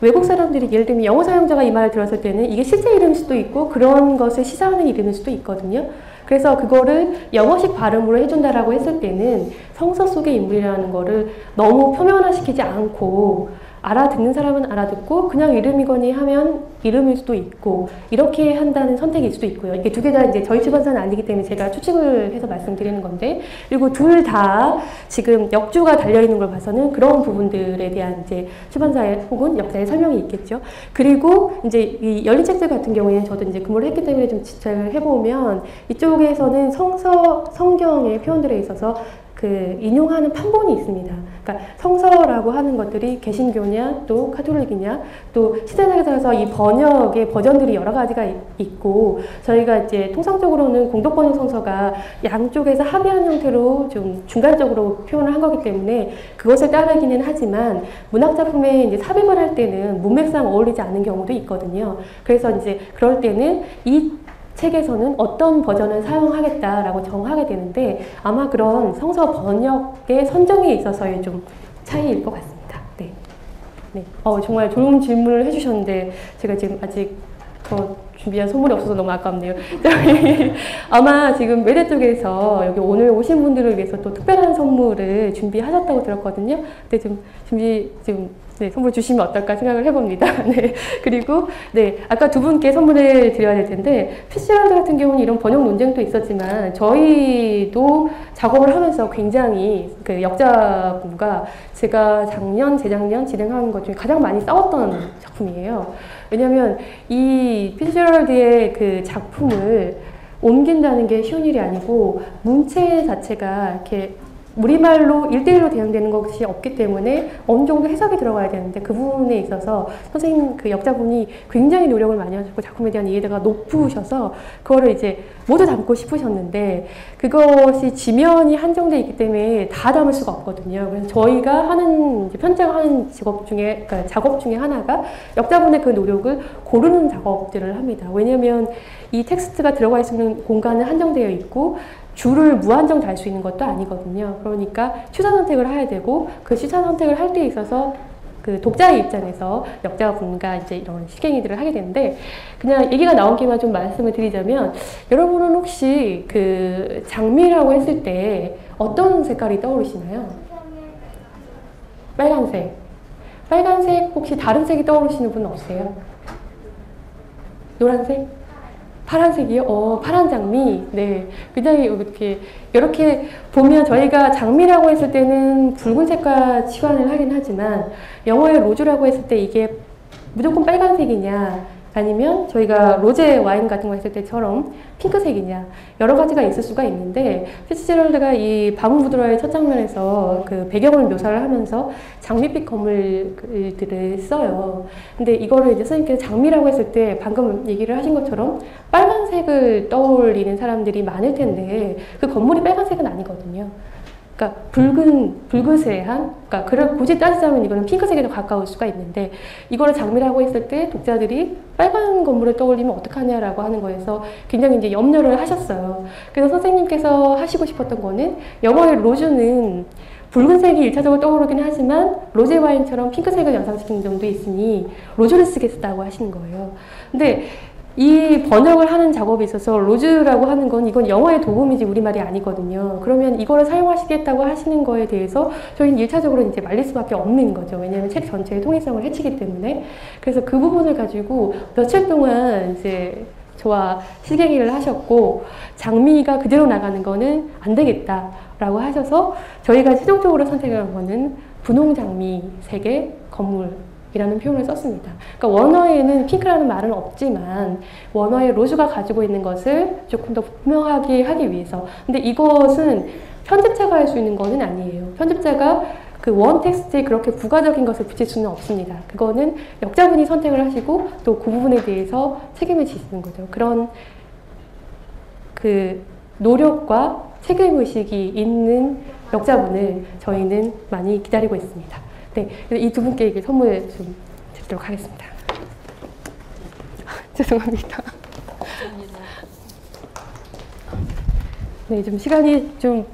외국 사람들이 예를 들면 영어 사용자가 이 말을 들었을 때는 이게 실제 이름일 수도 있고 그런 것을 시사하는 이름일 수도 있거든요. 그래서 그거를 영어식 발음으로 해준다라고 했을 때는 성서 속의 인물이라는 거를 너무 표면화시키지 않고 알아듣는 사람은 알아듣고 그냥 이름이거니 하면 이름일 수도 있고 이렇게 한다는 선택일 수도 있고요. 이게 두 개 다 이제 저희 출판사는 아니기 때문에 제가 추측을 해서 말씀드리는 건데 그리고 둘 다 지금 역주가 달려있는 걸 봐서는 그런 부분들에 대한 이제 출판사의 혹은 역사의 설명이 있겠죠. 그리고 이제 이 열린 책들 같은 경우에는 저도 이제 근무를 했기 때문에 좀 지적을 해보면 이쪽에서는 성경의 표현들에 있어서 그 인용하는 판본이 있습니다. 그러니까 성서라고 하는 것들이 개신교냐 또 카톨릭이냐 또 시대에 따라서 이 번역의 버전들이 여러 가지가 있고 저희가 이제 통상적으로는 공동 번역 성서가 양쪽에서 합의한 형태로 좀 중간적으로 표현을 한 거기 때문에 그것을 따르기는 하지만 문학 작품에 이제 삽입을 할 때는 문맥상 어울리지 않는 경우도 있거든요. 그래서 이제 그럴 때는 이 책에서는 어떤 버전을 사용하겠다라고 정하게 되는데 아마 그런 성서 번역의 선정에 있어서의 좀 차이일 것 같습니다. 네. 네. 정말 좋은 질문을 해주셨는데 제가 지금 아직 더 준비한 선물이 없어서 너무 아깝네요. 아마 지금 외대 쪽에서 여기 오늘 오신 분들을 위해서 또 특별한 선물을 준비하셨다고 들었거든요. 근데 좀 네, 선물 주시면 어떨까 생각을 해봅니다. 네. 그리고, 네, 아까 두 분께 선물을 드려야 될 텐데, 피츠제럴드 같은 경우는 이런 번역 논쟁도 있었지만, 저희도 작업을 하면서 굉장히 그 역자분과 제가 작년, 재작년 진행한 것 중에 가장 많이 싸웠던 작품이에요. 왜냐면 이 피츠제럴드의 그 작품을 옮긴다는 게 쉬운 일이 아니고, 문체 자체가 이렇게 우리말로 1대1로 대응되는 것이 없기 때문에 어느 정도 해석이 들어가야 되는데 그 부분에 있어서 선생님 그 역자분이 굉장히 노력을 많이 하셨고 작품에 대한 이해도가 높으셔서 그거를 이제 모두 담고 싶으셨는데 그것이 지면이 한정되어 있기 때문에 다 담을 수가 없거든요. 그래서 저희가 하는 이제 편집하는 직업 중에 그러니까 작업 중에 하나가 역자분의 그 노력을 고르는 작업들을 합니다. 왜냐하면 이 텍스트가 들어가 있는 공간은 한정되어 있고 줄을 무한정 달 수 있는 것도 아니거든요. 그러니까 취사 선택을 해야 되고 그 취사 선택을 할 때 있어서 그 독자의 입장에서 역자분과 이제 이런 실갱이들을 하게 되는데 그냥 얘기가 나온 김에 좀 말씀을 드리자면 여러분은 혹시 그 장미라고 했을 때 어떤 색깔이 떠오르시나요? 빨간색. 빨간색 혹시 다른 색이 떠오르시는 분 없으세요? 노란색? 파란색이요? 파란 장미. 네. 굉장히 이렇게 보면 저희가 장미라고 했을 때는 붉은색과 치환을 하긴 하지만 영어의 로즈라고 했을 때 이게 무조건 빨간색이냐 아니면 저희가 로제 와인 같은 거 했을 때처럼 핑크색이냐 여러 가지가 있을 수가 있는데 피츠제럴드가 이 밤은 부드러워의 첫 장면에서 그 배경을 묘사를 하면서 장미빛 건물들을 써요. 근데 이거를 이제 선생님께서 장미라고 했을 때 방금 얘기를 하신 것처럼 빨간색을 떠올리는 사람들이 많을 텐데 그 건물이 빨간색은 아니거든요. 그러니까 붉은스레한, 그러니까 굳이 따지자면 이거는 핑크색에 더 가까울 수가 있는데 이거를 장미라고 했을 때 독자들이 빨간 건물을 떠올리면 어떡하냐라고 하는 거에서 굉장히 이제 염려를 하셨어요. 그래서 선생님께서 하시고 싶었던 거는 영어의 로즈는 붉은색이 1차적으로 떠오르긴 하지만 로제 와인처럼 핑크색을 연상시키는 점도 있으니 로즈를 쓰겠다고 하시는 거예요. 근데 이 번역을 하는 작업에 있어서 로즈라고 하는 건 이건 영어의 도금이지 우리말이 아니거든요. 그러면 이거를 사용하시겠다고 하시는 거에 대해서 저희는 1차적으로 이제 말릴 수밖에 없는 거죠. 왜냐하면 책 전체의 통일성을 해치기 때문에. 그래서 그 부분을 가지고 며칠 동안 이제 저와 실갱이를 하셨고 장미가 그대로 나가는 거는 안 되겠다라고 하셔서 저희가 최종적으로 선택한 거는 분홍 장미색의 건물 이라는 표현을 썼습니다. 그러니까 원어에는 핑크라는 말은 없지만 원어의 로즈가 가지고 있는 것을 조금 더 분명하게 하기 위해서. 근데 이것은 편집자가 할 수 있는 것은 아니에요. 편집자가 그 원 텍스트에 그렇게 부가적인 것을 붙일 수는 없습니다. 그거는 역자분이 선택을 하시고 또 그 부분에 대해서 책임을 지시는 거죠. 그런 그 노력과 책임의식이 있는 역자분을 저희는 많이 기다리고 있습니다. 네, 이 두 분께 이게 선물 좀 드리도록 하겠습니다. 죄송합니다. 네, 좀 시간이 좀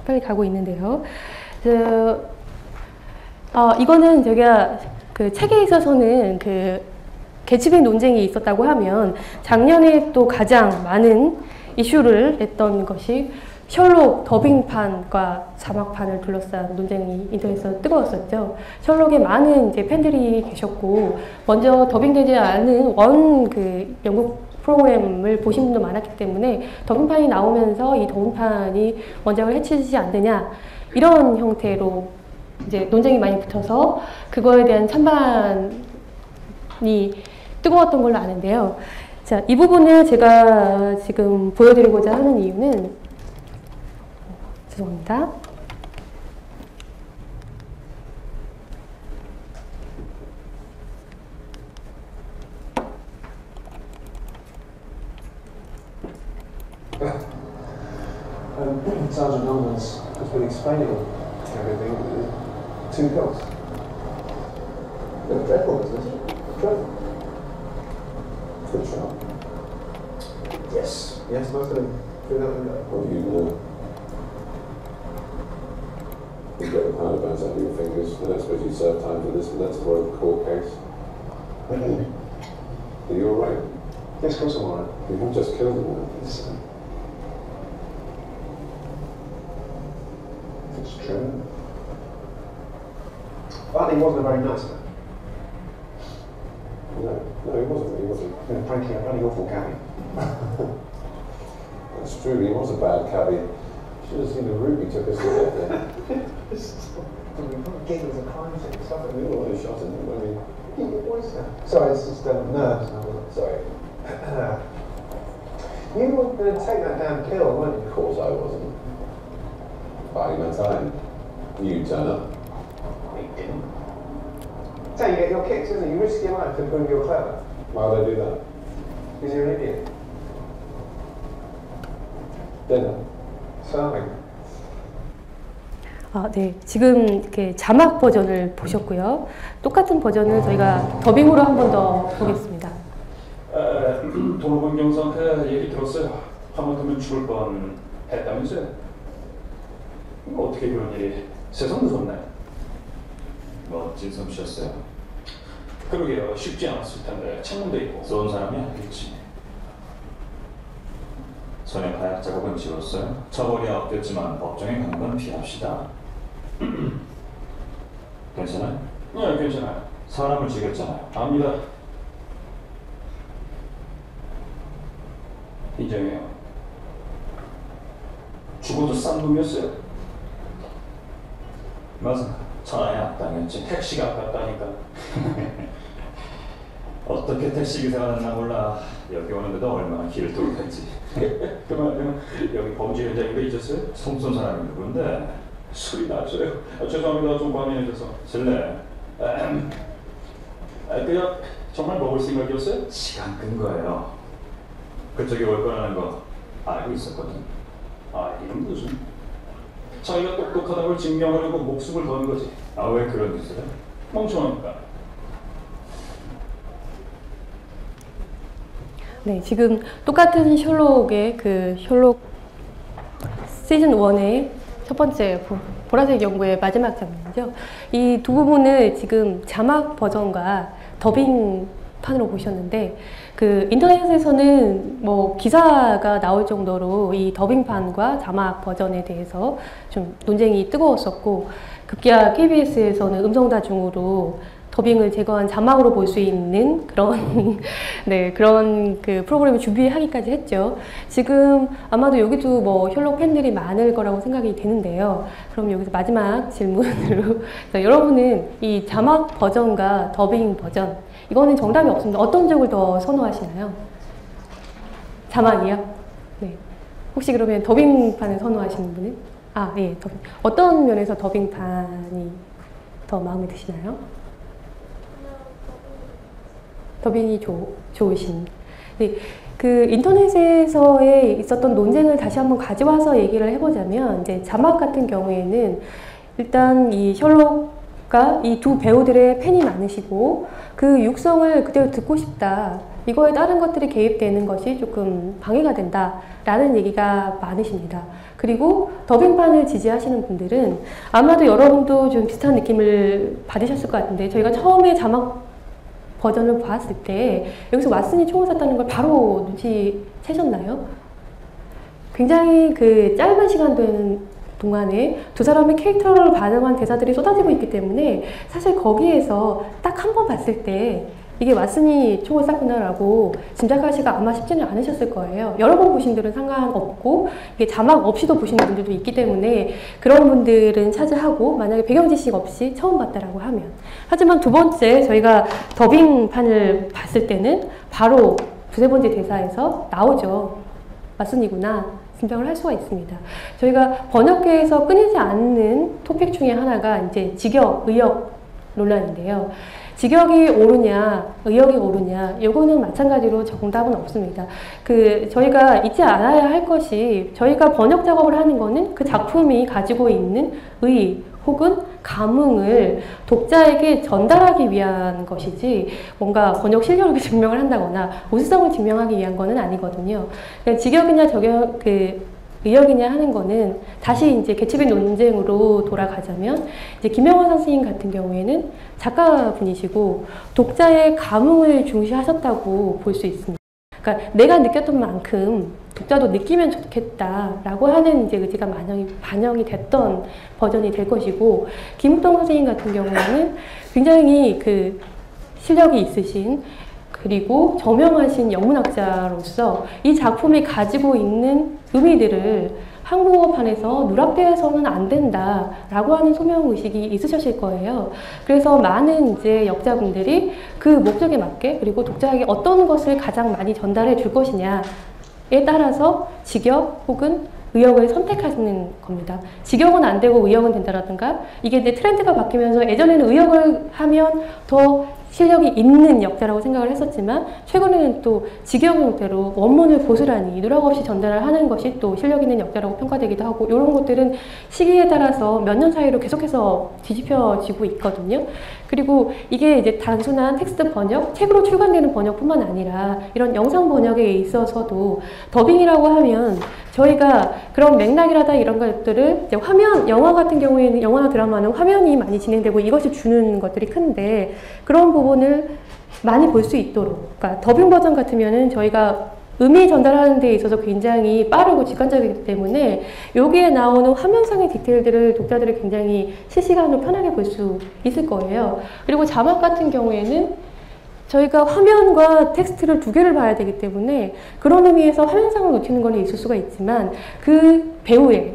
빨리 가고 있는데요. 이거는 제가 그 책에 있어서는 그 계층의 논쟁이 있었다고 하면 작년에 또 가장 많은 이슈를 냈던 것이 셜록 더빙판과 자막판을 둘러싼 논쟁이 인터넷에서 뜨거웠었죠. 셜록에 많은 이제 팬들이 계셨고, 먼저 더빙되지 않은 그 영국 프로그램을 보신 분도 많았기 때문에 더빙판이 나오면서 이 더빙판이 원작을 해치지 않느냐, 이런 형태로 이제 논쟁이 많이 붙어서 그거에 대한 찬반이 뜨거웠던 걸로 아는데요. 자, 이 부분을 제가 지금 보여드리고자 하는 이유는 죄송합니다. Sergeant Norman's has been explaining everything. 2 goals. Dreadful, isn't it? Dreadful. Good shot. Yes, most of them through that window. What do you know? You get the power bounce out of your fingers. I don't suppose you serve time for this, but that's a Royal Court case. Really? Are you alright? Yes, of course I'm alright. You have just killed a man. Yes, if it's true. But he wasn't a very nice man. No, he wasn't. He wasn't. Yeah, frankly, a bloody awful cabbie. That's true. He was a bad cabbie. Should have seen the route he took us to get there. Giggles and crimes and stuff. We all had a shot in him, I mean. What's that? Sorry, it's just nerves. Sorry. You were going to take that damn pill, weren't you? Of course I wasn't. Biding my time. You turn up. He didn't. That's how you get your kicks, isn't it? You risk your life to prove you're clever. Why would I do that? Because you're an idiot. Dinner. Serving. 아, 네. 지금 이렇게 자막 버전을 보셨고요. 똑같은 버전을 저희가 더빙으로 한 번 더 보겠습니다. 도로변 경사한테 얘기 들었어요. 하마터면 죽을 뻔 했다면서요? 어떻게 그런 일이 세상 무섭네. 멋진 솜씨였어요. 그러게요. 쉽지 않았을 텐데 창문도 있고. 쏜 사람이 아니겠지. 손에 가약 자국은 지웠어요. 처벌이 없겠지만 법정에 가는 건 피합시다. 괜찮아요? 네, 괜찮아요. 사람을 죽였잖아요. 압니다. 인정해요. 죽어도 싼 놈이었어요. 맞아. 천하의 악당이었지. 택시가 아깝다니까. 어떻게 택시기사가 됐나 몰라. 여기 오는데도 얼마나 길을 뚫고 했지. 그러면 여기 범죄 현장인가 잊었어요? 송쏜 사람이 누군데? 술이 났어요. 죄송합니다. 좀 과민해져서. 실례. 그냥 정말 먹을 생각이었어요? 시간 끈 거예요. 그쪽이 올 거라는 거 알고 있었거든. 아, 이건 무슨? 자기가 똑똑하다는 걸 증명하려고 목숨을 거는 거지. 아, 왜 그런 짓을 해? 멍청하니까. 네, 지금 똑같은 셜록의 그 셜록 시즌 1의 첫 번째 보라색 연구의 마지막 장면이죠. 이 두 부분을 지금 자막 버전과 더빙판으로 보셨는데 그 인터넷에서는 뭐 기사가 나올 정도로 이 더빙판과 자막 버전에 대해서 좀 논쟁이 뜨거웠었고 급기야 KBS에서는 음성다중으로 더빙을 제거한 자막으로 볼 수 있는 그런 네, 그런 그 프로그램을 준비하기까지 했죠. 지금 아마도 여기도 뭐 셜록 팬들이 많을 거라고 생각이 되는데요. 그럼 여기서 마지막 질문으로 여러분은 이 자막 버전과 더빙 버전 이거는 정답이 없습니다. 어떤 쪽을 더 선호하시나요? 자막이요? 네. 혹시 그러면 더빙판을 선호하시는 분은? 아, 예, 더빙. 어떤 면에서 더빙판이 더 마음에 드시나요? 더빙이 좋으신. 네, 그 인터넷에서의 있었던 논쟁을 다시 한번 가져와서 얘기를 해보자면 이제 자막 같은 경우에는 일단 이 셜록과 이 두 배우들의 팬이 많으시고 그 육성을 그대로 듣고 싶다. 이거에 다른 것들이 개입되는 것이 조금 방해가 된다라는 얘기가 많으십니다. 그리고 더빙판을 지지하시는 분들은 아마도 여러분도 좀 비슷한 느낌을 받으셨을 것 같은데 저희가 처음에 자막 버전을 봤을 때 여기서 왓슨이 총을 쐈다는 걸 바로 눈치채셨나요? 굉장히 그 짧은 시간 되는 동안에 두 사람의 캐릭터를 반영한 대사들이 쏟아지고 있기 때문에 사실 거기에서 딱 한 번 봤을 때 이게 왓슨이 총을 쐈구나라고 짐작하시기가 아마 쉽지는 않으셨을 거예요. 여러 번 보신 분들은 상관없고 이게 자막 없이도 보시는 분들도 있기 때문에 그런 분들은 차지하고 만약에 배경 지식 없이 처음 봤다라고 하면 하지만 두 번째 저희가 더빙판을 봤을 때는 바로 두세 번째 대사에서 나오죠. 왓슨이구나 짐작을 할 수가 있습니다. 저희가 번역계에서 끊이지 않는 토픽 중에 하나가 이제 직역, 의역 논란인데요. 직역이 옳으냐, 의역이 옳으냐, 요거는 마찬가지로 정답은 없습니다. 저희가 잊지 않아야 할 것이, 저희가 번역 작업을 하는 거는 그 작품이 가지고 있는 의, 혹은 감흥을 독자에게 전달하기 위한 것이지, 뭔가 번역 실력을 증명을 한다거나, 우수성을 증명하기 위한 거는 아니거든요. 그러니까 직역이냐, 의역이냐 하는 거는 다시 이제 개츠비 논쟁으로 돌아가자면 이제 김영원 선생님 같은 경우에는 작가분이시고 독자의 감흥을 중시하셨다고 볼 수 있습니다. 그러니까 내가 느꼈던 만큼 독자도 느끼면 좋겠다라고 하는 이제 의지가 반영이 됐던 버전이 될 것이고, 김욱동 선생님 같은 경우에는 굉장히 그 실력이 있으신 그리고 저명하신 영문학자로서 이 작품이 가지고 있는 의미들을 한국어판에서 누락되어서는 안 된다라고 하는 소명의식이 있으셨을 거예요. 그래서 많은 이제 역자분들이 그 목적에 맞게, 그리고 독자에게 어떤 것을 가장 많이 전달해 줄 것이냐에 따라서 직역 혹은 의역을 선택하시는 겁니다. 직역은 안 되고 의역은 된다라든가, 이게 이제 트렌드가 바뀌면서 예전에는 의역을 하면 더 실력이 있는 역자라고 생각을 했었지만, 최근에는 또 직역 형태로 원문을 고스란히 누락 없이 전달을 하는 것이 또 실력 있는 역자라고 평가되기도 하고, 이런 것들은 시기에 따라서 몇 년 사이로 계속해서 뒤집혀지고 있거든요. 그리고 이게 이제 단순한 텍스트 번역, 책으로 출간되는 번역뿐만 아니라 이런 영상 번역에 있어서도 더빙이라고 하면 저희가 그런 맥락이라다 이런 것들을 이제 화면, 영화 같은 경우에는, 영화나 드라마는 화면이 많이 진행되고 이것이 주는 것들이 큰데, 그런 부분을 많이 볼 수 있도록, 그러니까 더빙 버전 같으면은 저희가 의미 전달하는 데 있어서 굉장히 빠르고 직관적이기 때문에 여기에 나오는 화면상의 디테일들을 독자들이 굉장히 실시간으로 편하게 볼 수 있을 거예요. 그리고 자막 같은 경우에는 저희가 화면과 텍스트를 두 개를 봐야 되기 때문에 그런 의미에서 화면상을 놓치는 건 있을 수가 있지만, 그 배우의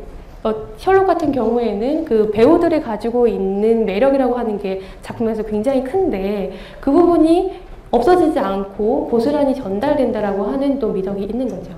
셜록 같은 경우에는 그 배우들이 가지고 있는 매력이라고 하는 게 작품에서 굉장히 큰데, 그 부분이 없어지지 않고 고스란히 전달된다라고 하는 또 미덕이 있는 거죠.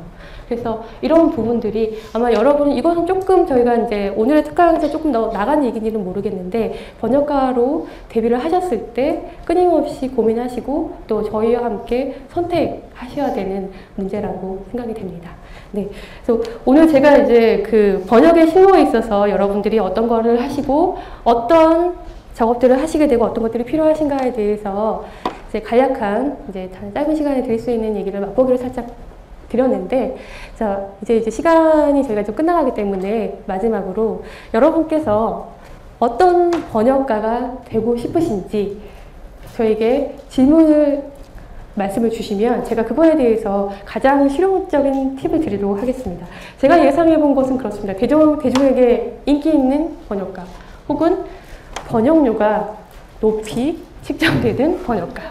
그래서 이런 부분들이 아마 여러분, 이거는 조금 저희가 이제 오늘의 특강에서 조금 더 나간 얘기인지는 모르겠는데, 번역가로 데뷔를 하셨을 때 끊임없이 고민하시고 또 저희와 함께 선택하셔야 되는 문제라고 생각이 됩니다. 네. 그래서 오늘 제가 이제 그 번역의 실무에 있어서 여러분들이 어떤 거를 하시고 어떤 작업들을 하시게 되고 어떤 것들이 필요하신가에 대해서 이제 간략한 이제 짧은 시간에 드릴 수 있는 얘기를 맛보기를 살짝 드렸는데, 자, 이제 시간이 저희가 좀 끝나가기 때문에 마지막으로 여러분께서 어떤 번역가가 되고 싶으신지 저에게 말씀을 주시면 제가 그거에 대해서 가장 실용적인 팁을 드리도록 하겠습니다. 제가 예상해 본 것은 그렇습니다. 대중에게 인기 있는 번역가, 혹은 번역료가 높이 측정되는 번역가,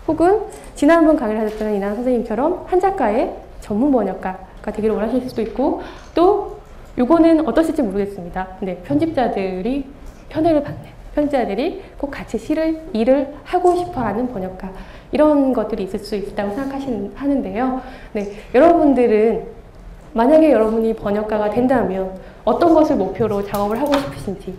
혹은 지난번 강의를 하셨던 이난 선생님처럼 한 작가의 전문 번역가가 되기를 원하실 수도 있고, 또 요거는 어떠실지 모르겠습니다. 네, 편집자들이 편애를 받는, 편집자들이 꼭 같이 일을 하고 싶어하는 번역가, 이런 것들이 있을 수 있다고 생각하는데요. 네, 여러분들은 만약에 여러분이 번역가가 된다면 어떤 것을 목표로 작업을 하고 싶으신지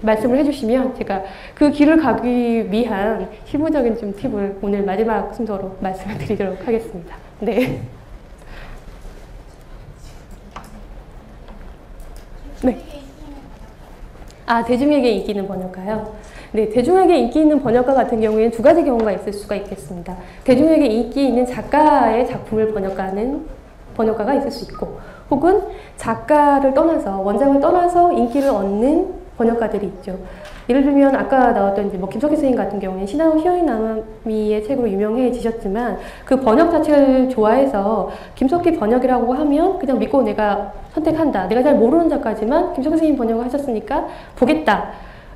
말씀을 해주시면 제가 그 길을 가기 위한 실무적인 좀 팁을 오늘 마지막 순서로 말씀을 드리도록 하겠습니다. 네. 네. 아, 대중에게 인기 있는 번역가요? 네, 대중에게 인기 있는 번역가 같은 경우에는 두 가지 경우가 있을 수가 있겠습니다. 대중에게 인기 있는 작가의 작품을 번역하는 번역가가 있을 수 있고, 혹은 작가를 떠나서, 원작을 떠나서 인기를 얻는 번역가들이 있죠. 예를 들면 아까 나왔던 이제 김석희 선생님 같은 경우는 신하우 히어이나미의 책으로 유명해지셨지만, 그 번역 자체를 좋아해서 김석희 번역이라고 하면 그냥 믿고 내가 선택한다. 내가 잘 모르는 작가지만 김석희 선생님 번역을 하셨으니까 보겠다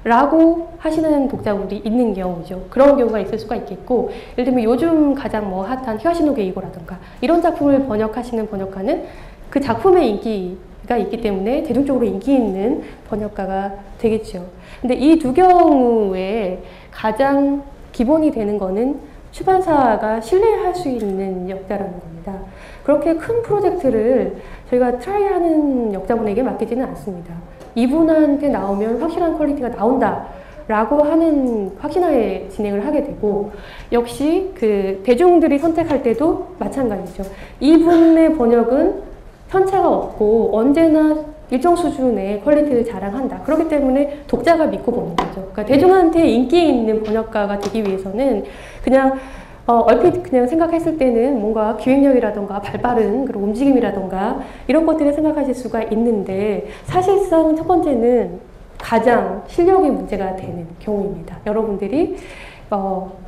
라고 하시는 독자분들이 있는 경우죠. 그런 경우가 있을 수가 있겠고, 예를 들면 요즘 가장 핫한 히가시노 게이고라든가 이런 작품을 번역하시는 번역가는 그 작품의 인기가 있기 때문에 대중적으로 인기 있는 번역가가 되겠죠. 근데 이 두 경우에 가장 기본이 되는 거는 출판사가 신뢰할 수 있는 역자라는 겁니다. 그렇게 큰 프로젝트를 저희가 트라이하는 역자분에게 맡기지는 않습니다. 이분한테 나오면 확실한 퀄리티가 나온다 라고 하는 확신하에 진행을 하게 되고, 역시 그 대중들이 선택할 때도 마찬가지죠. 이분의 번역은 편차가 없고 언제나 일정 수준의 퀄리티를 자랑한다. 그렇기 때문에 독자가 믿고 보는 거죠. 그러니까 대중한테 인기 있는 번역가가 되기 위해서는 그냥 얼핏 그냥 생각했을 때는 뭔가 기획력이라던가 발빠른 그런 움직임이라던가 이런 것들을 생각하실 수가 있는데, 사실상 첫 번째는 가장 실력이 문제가 되는 경우입니다. 여러분들이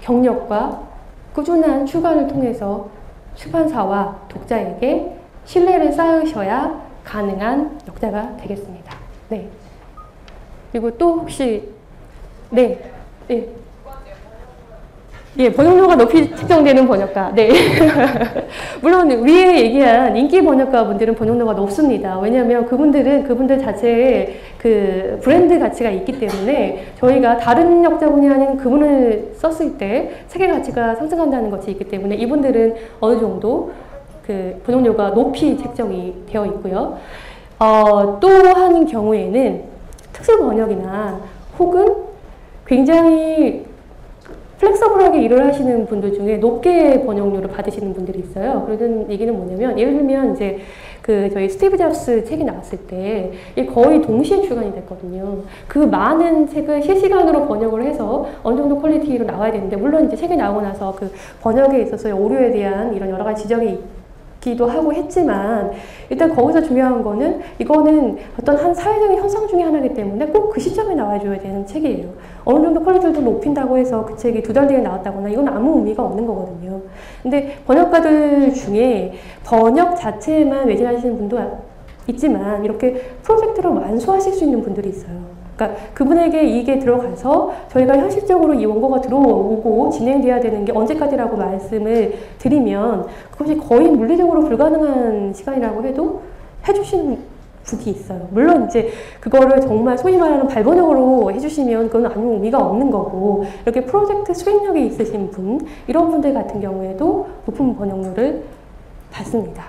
경력과 꾸준한 출간을 통해서 출판사와 독자에게 신뢰를 쌓으셔야 가능한 역자가 되겠습니다. 네. 그리고 또 혹시 네. 네. 예, 번역료가 높이 책정되는 번역가. 네. 물론 위에 얘기한 인기 번역가 분들은 번역료가 높습니다. 왜냐하면 그분들 자체의 그 브랜드 가치가 있기 때문에 저희가 다른 역자분이 아닌 그분을 썼을 때 책의 가치가 상승한다는 것이 있기 때문에 이분들은 어느 정도 그 번역료가 높이 책정이 되어 있고요. 또 한 경우에는 특수 번역이나 혹은 굉장히 플렉서블하게 일을 하시는 분들 중에 높게 번역료를 받으시는 분들이 있어요. 그런 얘기는 뭐냐면, 예를 들면 이제 그 저희 스티브 잡스 책이 나왔을 때 이게 거의 동시에 출간이 됐거든요. 그 많은 책을 실시간으로 번역을 해서 어느 정도 퀄리티로 나와야 되는데, 물론 이제 책이 나오고 나서 그 번역에 있어서 오류에 대한 이런 여러 가지 지적이 기도 하고 했지만, 일단 거기서 중요한 거는 이거는 어떤 한 사회적인 현상 중에 하나이기 때문에 꼭 그 시점에 나와줘야 되는 책이에요. 어느 정도 퀄리티를 더 높인다고 해서 그 책이 2달 뒤에 나왔다거나 이건 아무 의미가 없는 거거든요. 근데 번역가들 중에 번역 자체에만 매진하시는 분도 있지만 이렇게 프로젝트를 완수하실 수 있는 분들이 있어요. 그러니까 그분에게 이게 들어가서 저희가 현실적으로 이 원고가 들어오고 진행돼야 되는 게 언제까지라고 말씀을 드리면 그것이 거의 물리적으로 불가능한 시간이라고 해도 해주시는 분이 있어요. 물론 이제 그거를 정말 소위 말하는 발번역으로 해주시면 그건 아무 의미가 없는 거고, 이렇게 프로젝트 수행력이 있으신 분, 이런 분들 같은 경우에도 높은 번역료를 받습니다.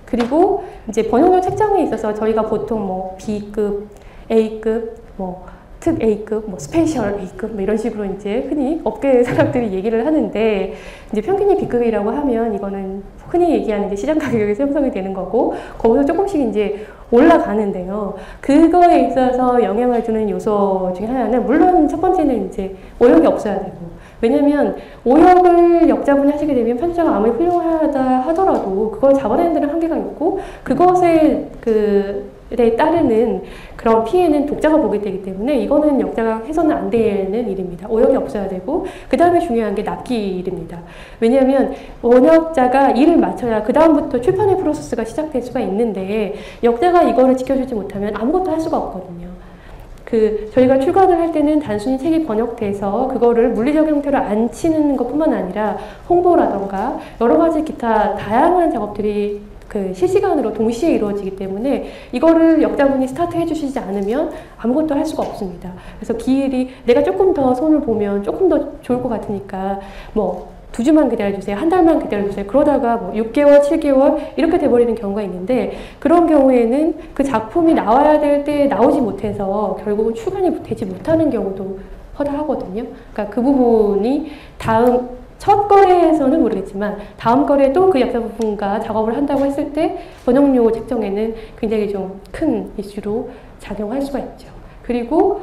그리고 이제 번역료 책정에 있어서 저희가 보통 뭐 B급, A급, 뭐 특 A급, 뭐 스페셜 A급 뭐 이런 식으로 이제 흔히 업계 사람들이 얘기를 하는데, 이제 평균이 B급이라고 하면 이거는 흔히 얘기하는 이제 시장 가격에서 형성이 되는 거고, 거기서 조금씩 이제 올라가는데요. 그거에 있어서 영향을 주는 요소 중에 하나는, 물론 첫 번째는 이제 오역이 없어야 되고, 왜냐면 오역을 역자분이 하시게 되면 편집자가 아무리 훌륭하다 하더라도 그걸 잡아내는 데는 한계가 있고, 그것에 에 따르는 그런 피해는 독자가 보게 되기 때문에 이거는 역자가 해서는 안 되는 일입니다. 오역이 없어야 되고, 그 다음에 중요한 게 납기일입니다. 왜냐하면 번역자가 일을 마쳐야 그 다음부터 출판의 프로세스가 시작될 수가 있는데, 역자가 이거를 지켜주지 못하면 아무것도 할 수가 없거든요. 저희가 출간을 할 때는 단순히 책이 번역돼서 그거를 물리적 형태로 안 치는 것뿐만 아니라 홍보라던가 여러 가지 기타 다양한 작업들이 실시간으로 동시에 이루어지기 때문에 이거를 역자분이 스타트해 주시지 않으면 아무것도 할 수가 없습니다. 그래서 기일이 내가 조금 더 손을 보면 조금 더 좋을 것 같으니까 뭐 2주만 기다려주세요, 한 달만 기다려주세요, 그러다가 뭐 6개월, 7개월 이렇게 돼버리는 경우가 있는데, 그런 경우에는 그 작품이 나와야 될 때 나오지 못해서 결국은 출간이 되지 못하는 경우도 허다하거든요. 그러니까 그 부분이 첫 거래에서는 모르겠지만 다음 거래에 또 그 역자분과 작업을 한다고 했을 때 번역료 책정에는 굉장히 좀 큰 이슈로 작용할 수가 있죠. 그리고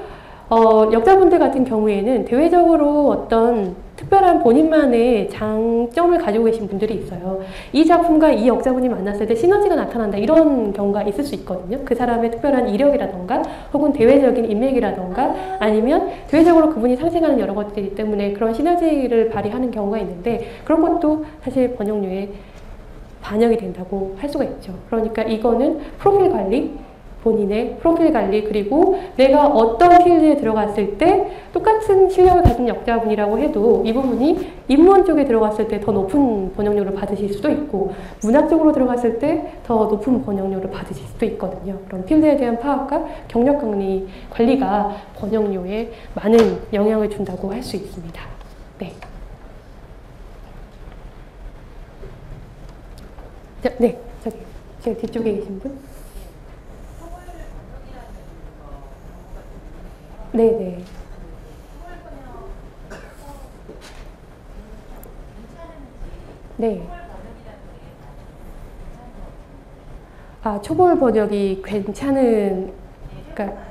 역자분들 같은 경우에는 대외적으로 어떤 특별한 본인만의 장점을 가지고 계신 분들이 있어요. 이 작품과 이 역자분이 만났을 때 시너지가 나타난다, 이런 경우가 있을 수 있거든요. 그 사람의 특별한 이력이라던가 혹은 대외적인 인맥이라던가 아니면 대외적으로 그분이 상생하는 여러 것들이 때문에 그런 시너지를 발휘하는 경우가 있는데, 그런 것도 사실 번역료에 반영이 된다고 할 수가 있죠. 그러니까 이거는 프로필 관리, 본인의 프로필 관리, 그리고 내가 어떤 필드에 들어갔을 때 똑같은 실력을 가진 역자분이라고 해도 이 부분이 인문 쪽에 들어갔을 때 더 높은 번역료를 받으실 수도 있고, 문학 쪽으로 들어갔을 때 더 높은 번역료를 받으실 수도 있거든요. 그런 필드에 대한 파악과 경력 관리가 번역료에 많은 영향을 준다고 할 수 있습니다. 네. 네, 저기 제가 뒤쪽에 계신 분. 네네. 네. 초벌 번역이 괜찮은, 그러니까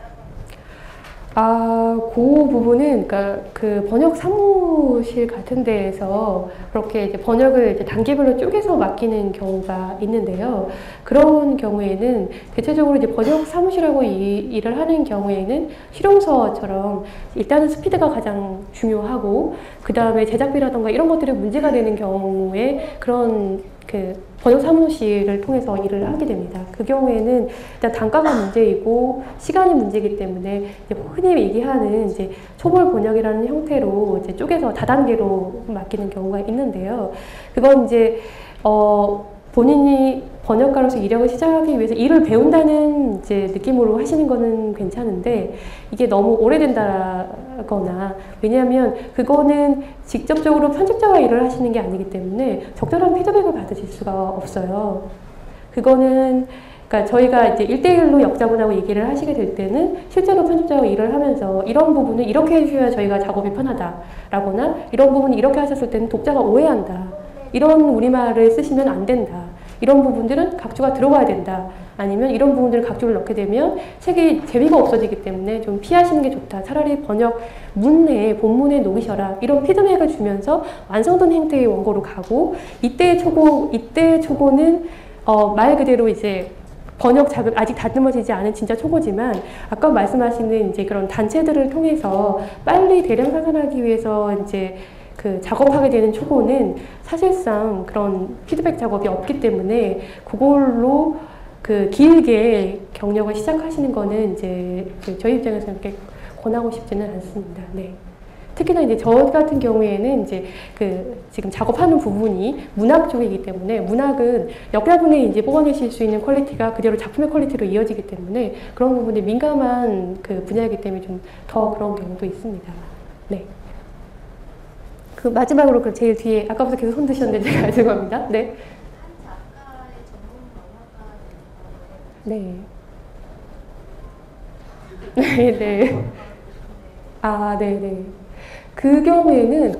그 부분은, 그러니까 그 번역 사무실 같은 데에서 그렇게 이제 번역을 이제 단계별로 쪼개서 맡기는 경우가 있는데요. 그런 경우에는 대체적으로 이제 번역 사무실하고 일을 하는 경우에는 실용서처럼 일단은 스피드가 가장 중요하고, 그 다음에 제작비라던가 이런 것들이 문제가 되는 경우에 그런 그 번역 사무실을 통해서 일을 하게 됩니다. 그 경우에는 일단 단가가 문제이고 시간이 문제이기 때문에 이제 흔히 얘기하는 이제 초벌 번역이라는 형태로 이제 쪼개서 다단계로 맡기는 경우가 있는데요. 그건 이제 본인이 번역가로서 이력을 시작하기 위해서 일을 배운다는 이제 느낌으로 하시는 거는 괜찮은데 이게 너무 오래된다거나 왜냐하면 그거는 직접적으로 편집자와 일을 하시는 게 아니기 때문에 적절한 피드백을 받으실 수가 없어요. 그거는 그러니까 저희가 이제 1대1로 역자분하고 얘기를 하시게 될 때는 실제로 편집자와 일을 하면서 이런 부분을 이렇게 해주셔야 저희가 작업이 편하다라거나 이런 부분을 이렇게 하셨을 때는 독자가 오해한다. 이런 우리말을 쓰시면 안 된다. 이런 부분들은 각주가 들어가야 된다. 아니면 이런 부분들은 각주를 넣게 되면 책이 재미가 없어지기 때문에 좀 피하시는 게 좋다. 차라리 번역 문내에 본문에 녹이셔라. 이런 피드백을 주면서 완성된 형태의 원고로 가고 이때 초고는 말 그대로 이제 번역 자극 아직 다듬어지지 않은 진짜 초보지만 아까 말씀하시는 이제 그런 단체들을 통해서 빨리 대량 생산하기 위해서 이제 그 작업하게 되는 초보는 사실상 그런 피드백 작업이 없기 때문에 그걸로 그 길게 경력을 시작하시는 거는 이제 저희 입장에서 이렇게 권하고 싶지는 않습니다. 네. 특히나 이제 저 같은 경우에는 이제 그 지금 작업하는 부분이 문학 쪽이기 때문에 문학은 역자분에 이제 뽑아내실 수 있는 퀄리티가 그대로 작품의 퀄리티로 이어지기 때문에 그런 부분에 민감한 그 분야이기 때문에 좀 더 그런 경우도 있습니다. 네. 그 마지막으로 그 제일 뒤에 아까부터 계속 손 드셨는데 제가 죄송합니다. 네. 한 작가의 전문 번역가 네. 네. 아, 네, 네. 그 경우에는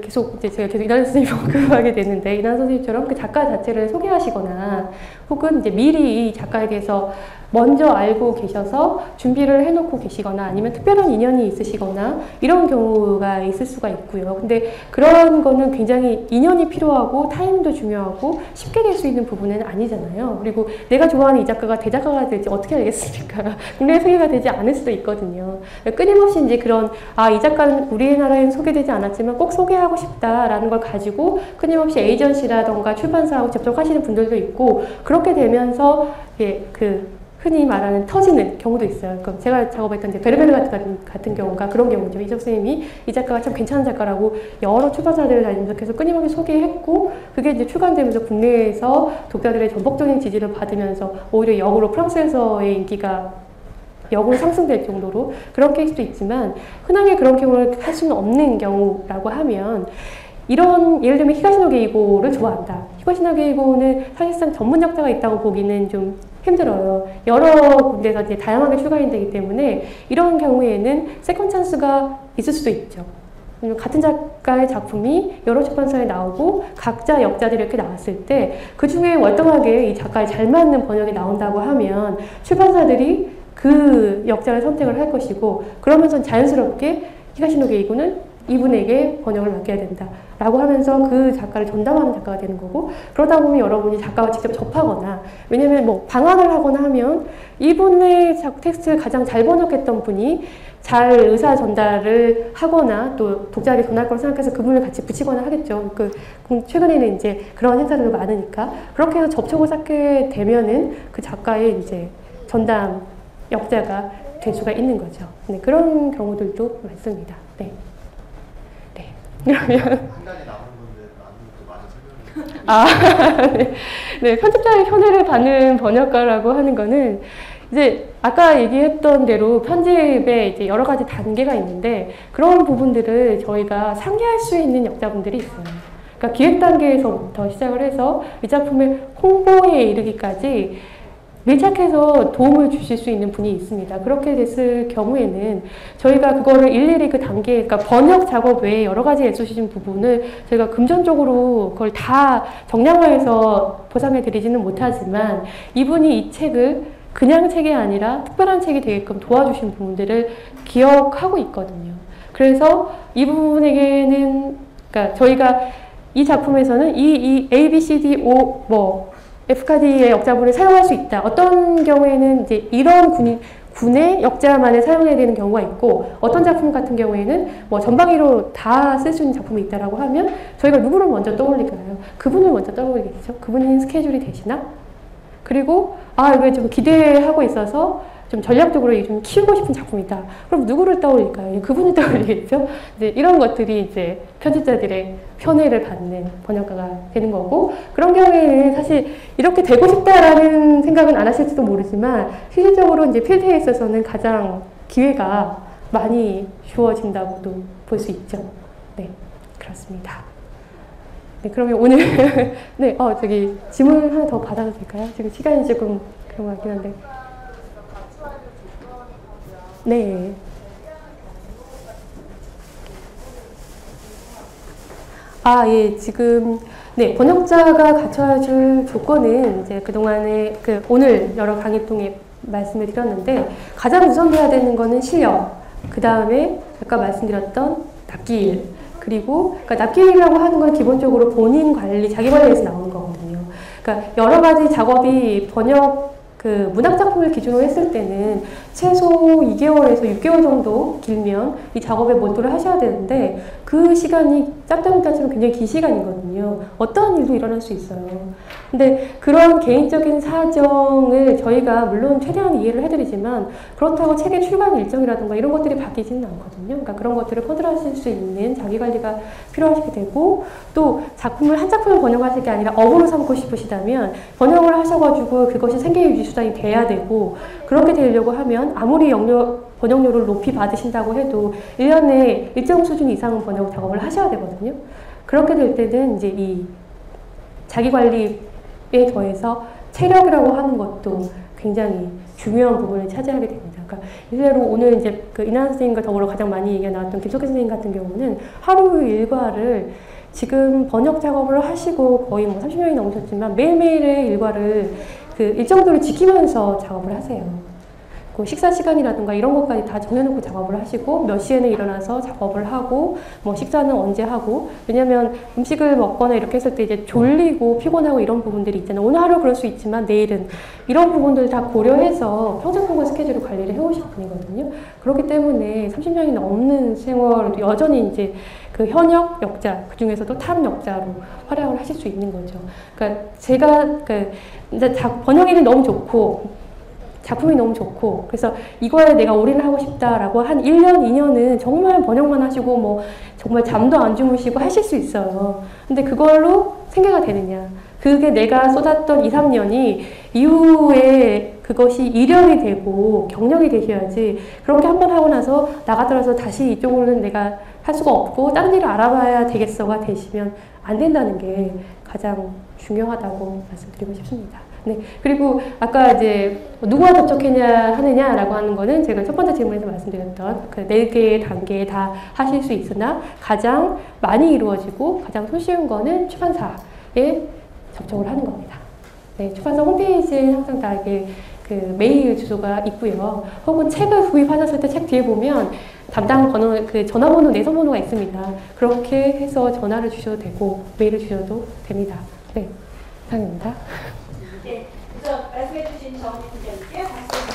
계속 이제 제가 계속 이난 선생님 언급하게 되는데 이난 선생님처럼 그 작가 자체를 소개하시거나 혹은 이제 미리 이 작가에게서 먼저 알고 계셔서 준비를 해놓고 계시거나 아니면 특별한 인연이 있으시거나 이런 경우가 있을 수가 있고요. 근데 그런 거는 굉장히 인연이 필요하고 타이밍도 중요하고 쉽게 될 수 있는 부분은 아니잖아요. 그리고 내가 좋아하는 이 작가가 대작가가 될지 어떻게 알겠습니까? 국내 소개가 되지 않을 수도 있거든요. 끊임없이 이제 그런 이 작가는 우리나라에는 소개되지 않았지만 꼭 소개하고 싶다라는 걸 가지고 끊임없이 에이전시라던가 출판사하고 접촉하시는 분들도 있고 그렇게 되면서 흔히 말하는 터지는 경우도 있어요. 그럼 제가 작업했던 이제 베르베르 같은 경우가 그런 경우죠. 이적 선생님이 이 작가가 참 괜찮은 작가라고 여러 출판사들을 다니면서 계속 끊임없이 소개했고 그게 이제 출간되면서 국내에서 독자들의 전폭적인 지지를 받으면서 오히려 역으로 프랑스에서의 인기가 역으로 상승될 정도로 그런 케이스도 있지만 흔하게 그런 경우를 할 수는 없는 경우라고 하면 이런 예를 들면 히가시노 게이고를 좋아한다. 히가시노 게이고는 사실상 전문 역자가 있다고 보기는 좀 힘들어요. 여러 군데서 이제 다양하게 출간이 되기 때문에 이런 경우에는 세컨 찬스가 있을 수도 있죠. 같은 작가의 작품이 여러 출판사에 나오고 각자 역자들이 이렇게 나왔을 때 그 중에 월등하게 이 작가에 잘 맞는 번역이 나온다고 하면 출판사들이 그 역자를 선택을 할 것이고 그러면서 자연스럽게 히가시노 게이고는 이분에게 번역을 맡겨야 된다 라고 하면서 그 작가를 전담하는 작가가 되는 거고 그러다 보면 여러분이 작가와 직접 접하거나 왜냐면 뭐 방한을 하거나 하면 이분의 텍스트를 가장 잘 번역했던 분이 잘 의사 전달을 하거나 또 독자에게 전할 거라고 생각해서 그분을 같이 붙이거나 하겠죠. 최근에는 이제 그런 행사들도 많으니까 그렇게 해서 접촉을 쌓게 되면은 그 작가의 이제 전담 역자가 될 수가 있는 거죠. 네, 그런 경우들도 많습니다. 네. 그러면 한 달에 남은 건데 많은 또 많은 설명을 네, 편집자의 편애를 받는 번역가라고 하는 거는 이제 아까 얘기했던 대로 편집에 이제 여러 가지 단계가 있는데 그런 부분들을 저희가 상기할 수 있는 역자분들이 있어요. 그러니까 기획 단계에서부터 시작을 해서 이 작품의 홍보에 이르기까지 밀착해서 도움을 주실 수 있는 분이 있습니다. 그렇게 됐을 경우에는 저희가 그거를 일일이 그 단계, 그러니까 번역 작업 외에 여러 가지 애쓰시는 부분을 저희가 금전적으로 그걸 다 정량화해서 보상해 드리지는 못하지만 이분이 이 책을 그냥 책이 아니라 특별한 책이 되게끔 도와주신 부분들을 기억하고 있거든요. 그래서 이 부분에게는, 그러니까 저희가 이 작품에서는 이 A, B, C, D, O, F카드의 역자분을 사용할 수 있다. 어떤 경우에는 이제 이런 군의 역자만을 사용해야 되는 경우가 있고 어떤 작품 같은 경우에는 뭐 전방위로 다 쓸 수 있는 작품이 있다라고 하면 저희가 누구를 먼저 떠올릴까요? 그분을 먼저 떠올리겠죠. 그분이 스케줄이 되시나? 그리고 이게 좀 기대하고 있어서 좀 전략적으로 좀 키우고 싶은 작품이다. 그럼 누구를 떠올릴까요? 그분을 떠올리겠죠. 이제 이런 것들이 이제 편집자들의 편애를 받는 번역가가 되는 거고, 그런 경우에는 사실 이렇게 되고 싶다라는 생각은 안 하실지도 모르지만 실질적으로 이제 필드에 있어서는 가장 기회가 많이 주어진다고도 볼 수 있죠. 네, 그렇습니다. 네, 그러면 오늘 네, 저기 질문 하나 더 받아도 될까요? 지금 시간이 조금 그런 것 같긴 한데. 네. 예, 지금, 네, 번역자가 갖춰야 줄 조건은 이제 그동안에, 오늘 여러 강의 통해 말씀을 드렸는데, 가장 우선돼야 되는 거는 실력, 그 다음에 아까 말씀드렸던 납기일, 그리고, 납기일이라고 하는 건 기본적으로 본인 관리, 자기 관리에서 나오는 거거든요. 그러니까 여러 가지 작업이 문학 작품을 기준으로 했을 때는 최소 2개월에서 6개월 정도 길면 이 작업에 몰두를 하셔야 되는데 그 시간이 짝짝짝처럼 굉장히 긴 시간이거든요. 어떠한 일도 일어날 수 있어요. 근데 그런 개인적인 사정을 저희가 물론 최대한 이해를 해드리지만 그렇다고 책의 출간 일정이라든가 이런 것들이 바뀌지는 않거든요. 그러니까 그런 것들을 컨트롤하실 수 있는 자기관리가 필요하시게 되고, 또 작품을 한 작품을 번역하실 게 아니라 업으로 삼고 싶으시다면 번역을 하셔가지고 그것이 생계유지 수단이 돼야 되고, 그렇게 되려고 하면 아무리 번역료를 높이 받으신다고 해도 1년에 일정 수준 이상은 번역 작업을 하셔야 되거든요. 그렇게 될 때는 이제 이 자기관리에 더해서 체력이라고 하는 것도 굉장히 중요한 부분을 차지하게 됩니다. 그러니까 실제로 오늘 이제 이난 선생님과 더불어 가장 많이 얘기가 나왔던 김석희 선생님 같은 경우는 하루 일과를 지금 번역 작업을 하시고 거의 30년이 넘으셨지만 매일매일의 일과를 일정도를 지키면서 작업을 하세요. 식사 시간이라든가 이런 것까지 다 정해놓고 작업을 하시고 몇 시에는 일어나서 작업을 하고 식사는 언제 하고, 왜냐면 음식을 먹거나 이렇게 했을 때 이제 졸리고 피곤하고 이런 부분들이 있잖아요. 오늘 하루 그럴 수 있지만 내일은 이런 부분들을 다 고려해서 평생평가 스케줄을 관리를 해오신 분이거든요. 그렇기 때문에 30년이 넘는 세월을 여전히 이제 현역 역자, 그 중에서도 탑 역자로 활약을 하실 수 있는 거죠. 그러니까 제가 이제 번역일이 너무 좋고 작품이 너무 좋고, 그래서 이거에 내가 올인을 하고 싶다라고 한 1년, 2년은 정말 번역만 하시고 정말 잠도 안 주무시고 하실 수 있어요. 근데 그걸로 생계가 되느냐. 그게 내가 쏟았던 2, 3년이 이후에 그것이 일연이 되고 경력이 되셔야지, 그렇게 한번 하고 나서 나가더라도 다시 이쪽으로는 내가 할 수가 없고 다른 일을 알아봐야 되겠어가 되시면 안 된다는 게 가장 중요하다고 말씀드리고 싶습니다. 네. 그리고 아까 이제 누구와 접촉하느냐라고 하는 거는 제가 첫 번째 질문에서 말씀드렸던 4개의 단계 다 하실 수 있으나 가장 많이 이루어지고 가장 손쉬운 거는 출판사에 접촉을 하는 겁니다. 네. 출판사 홈페이지에 항상 다 이게 메일 주소가 있고요. 혹은 책을 구입하셨을 때 책 뒤에 보면 담당 번호, 전화번호, 내선번호가 있습니다. 그렇게 해서 전화를 주셔도 되고 메일을 주셔도 됩니다. 네. 이상입니다. 네, 그래서 말씀해주신 정 팀장님께 박수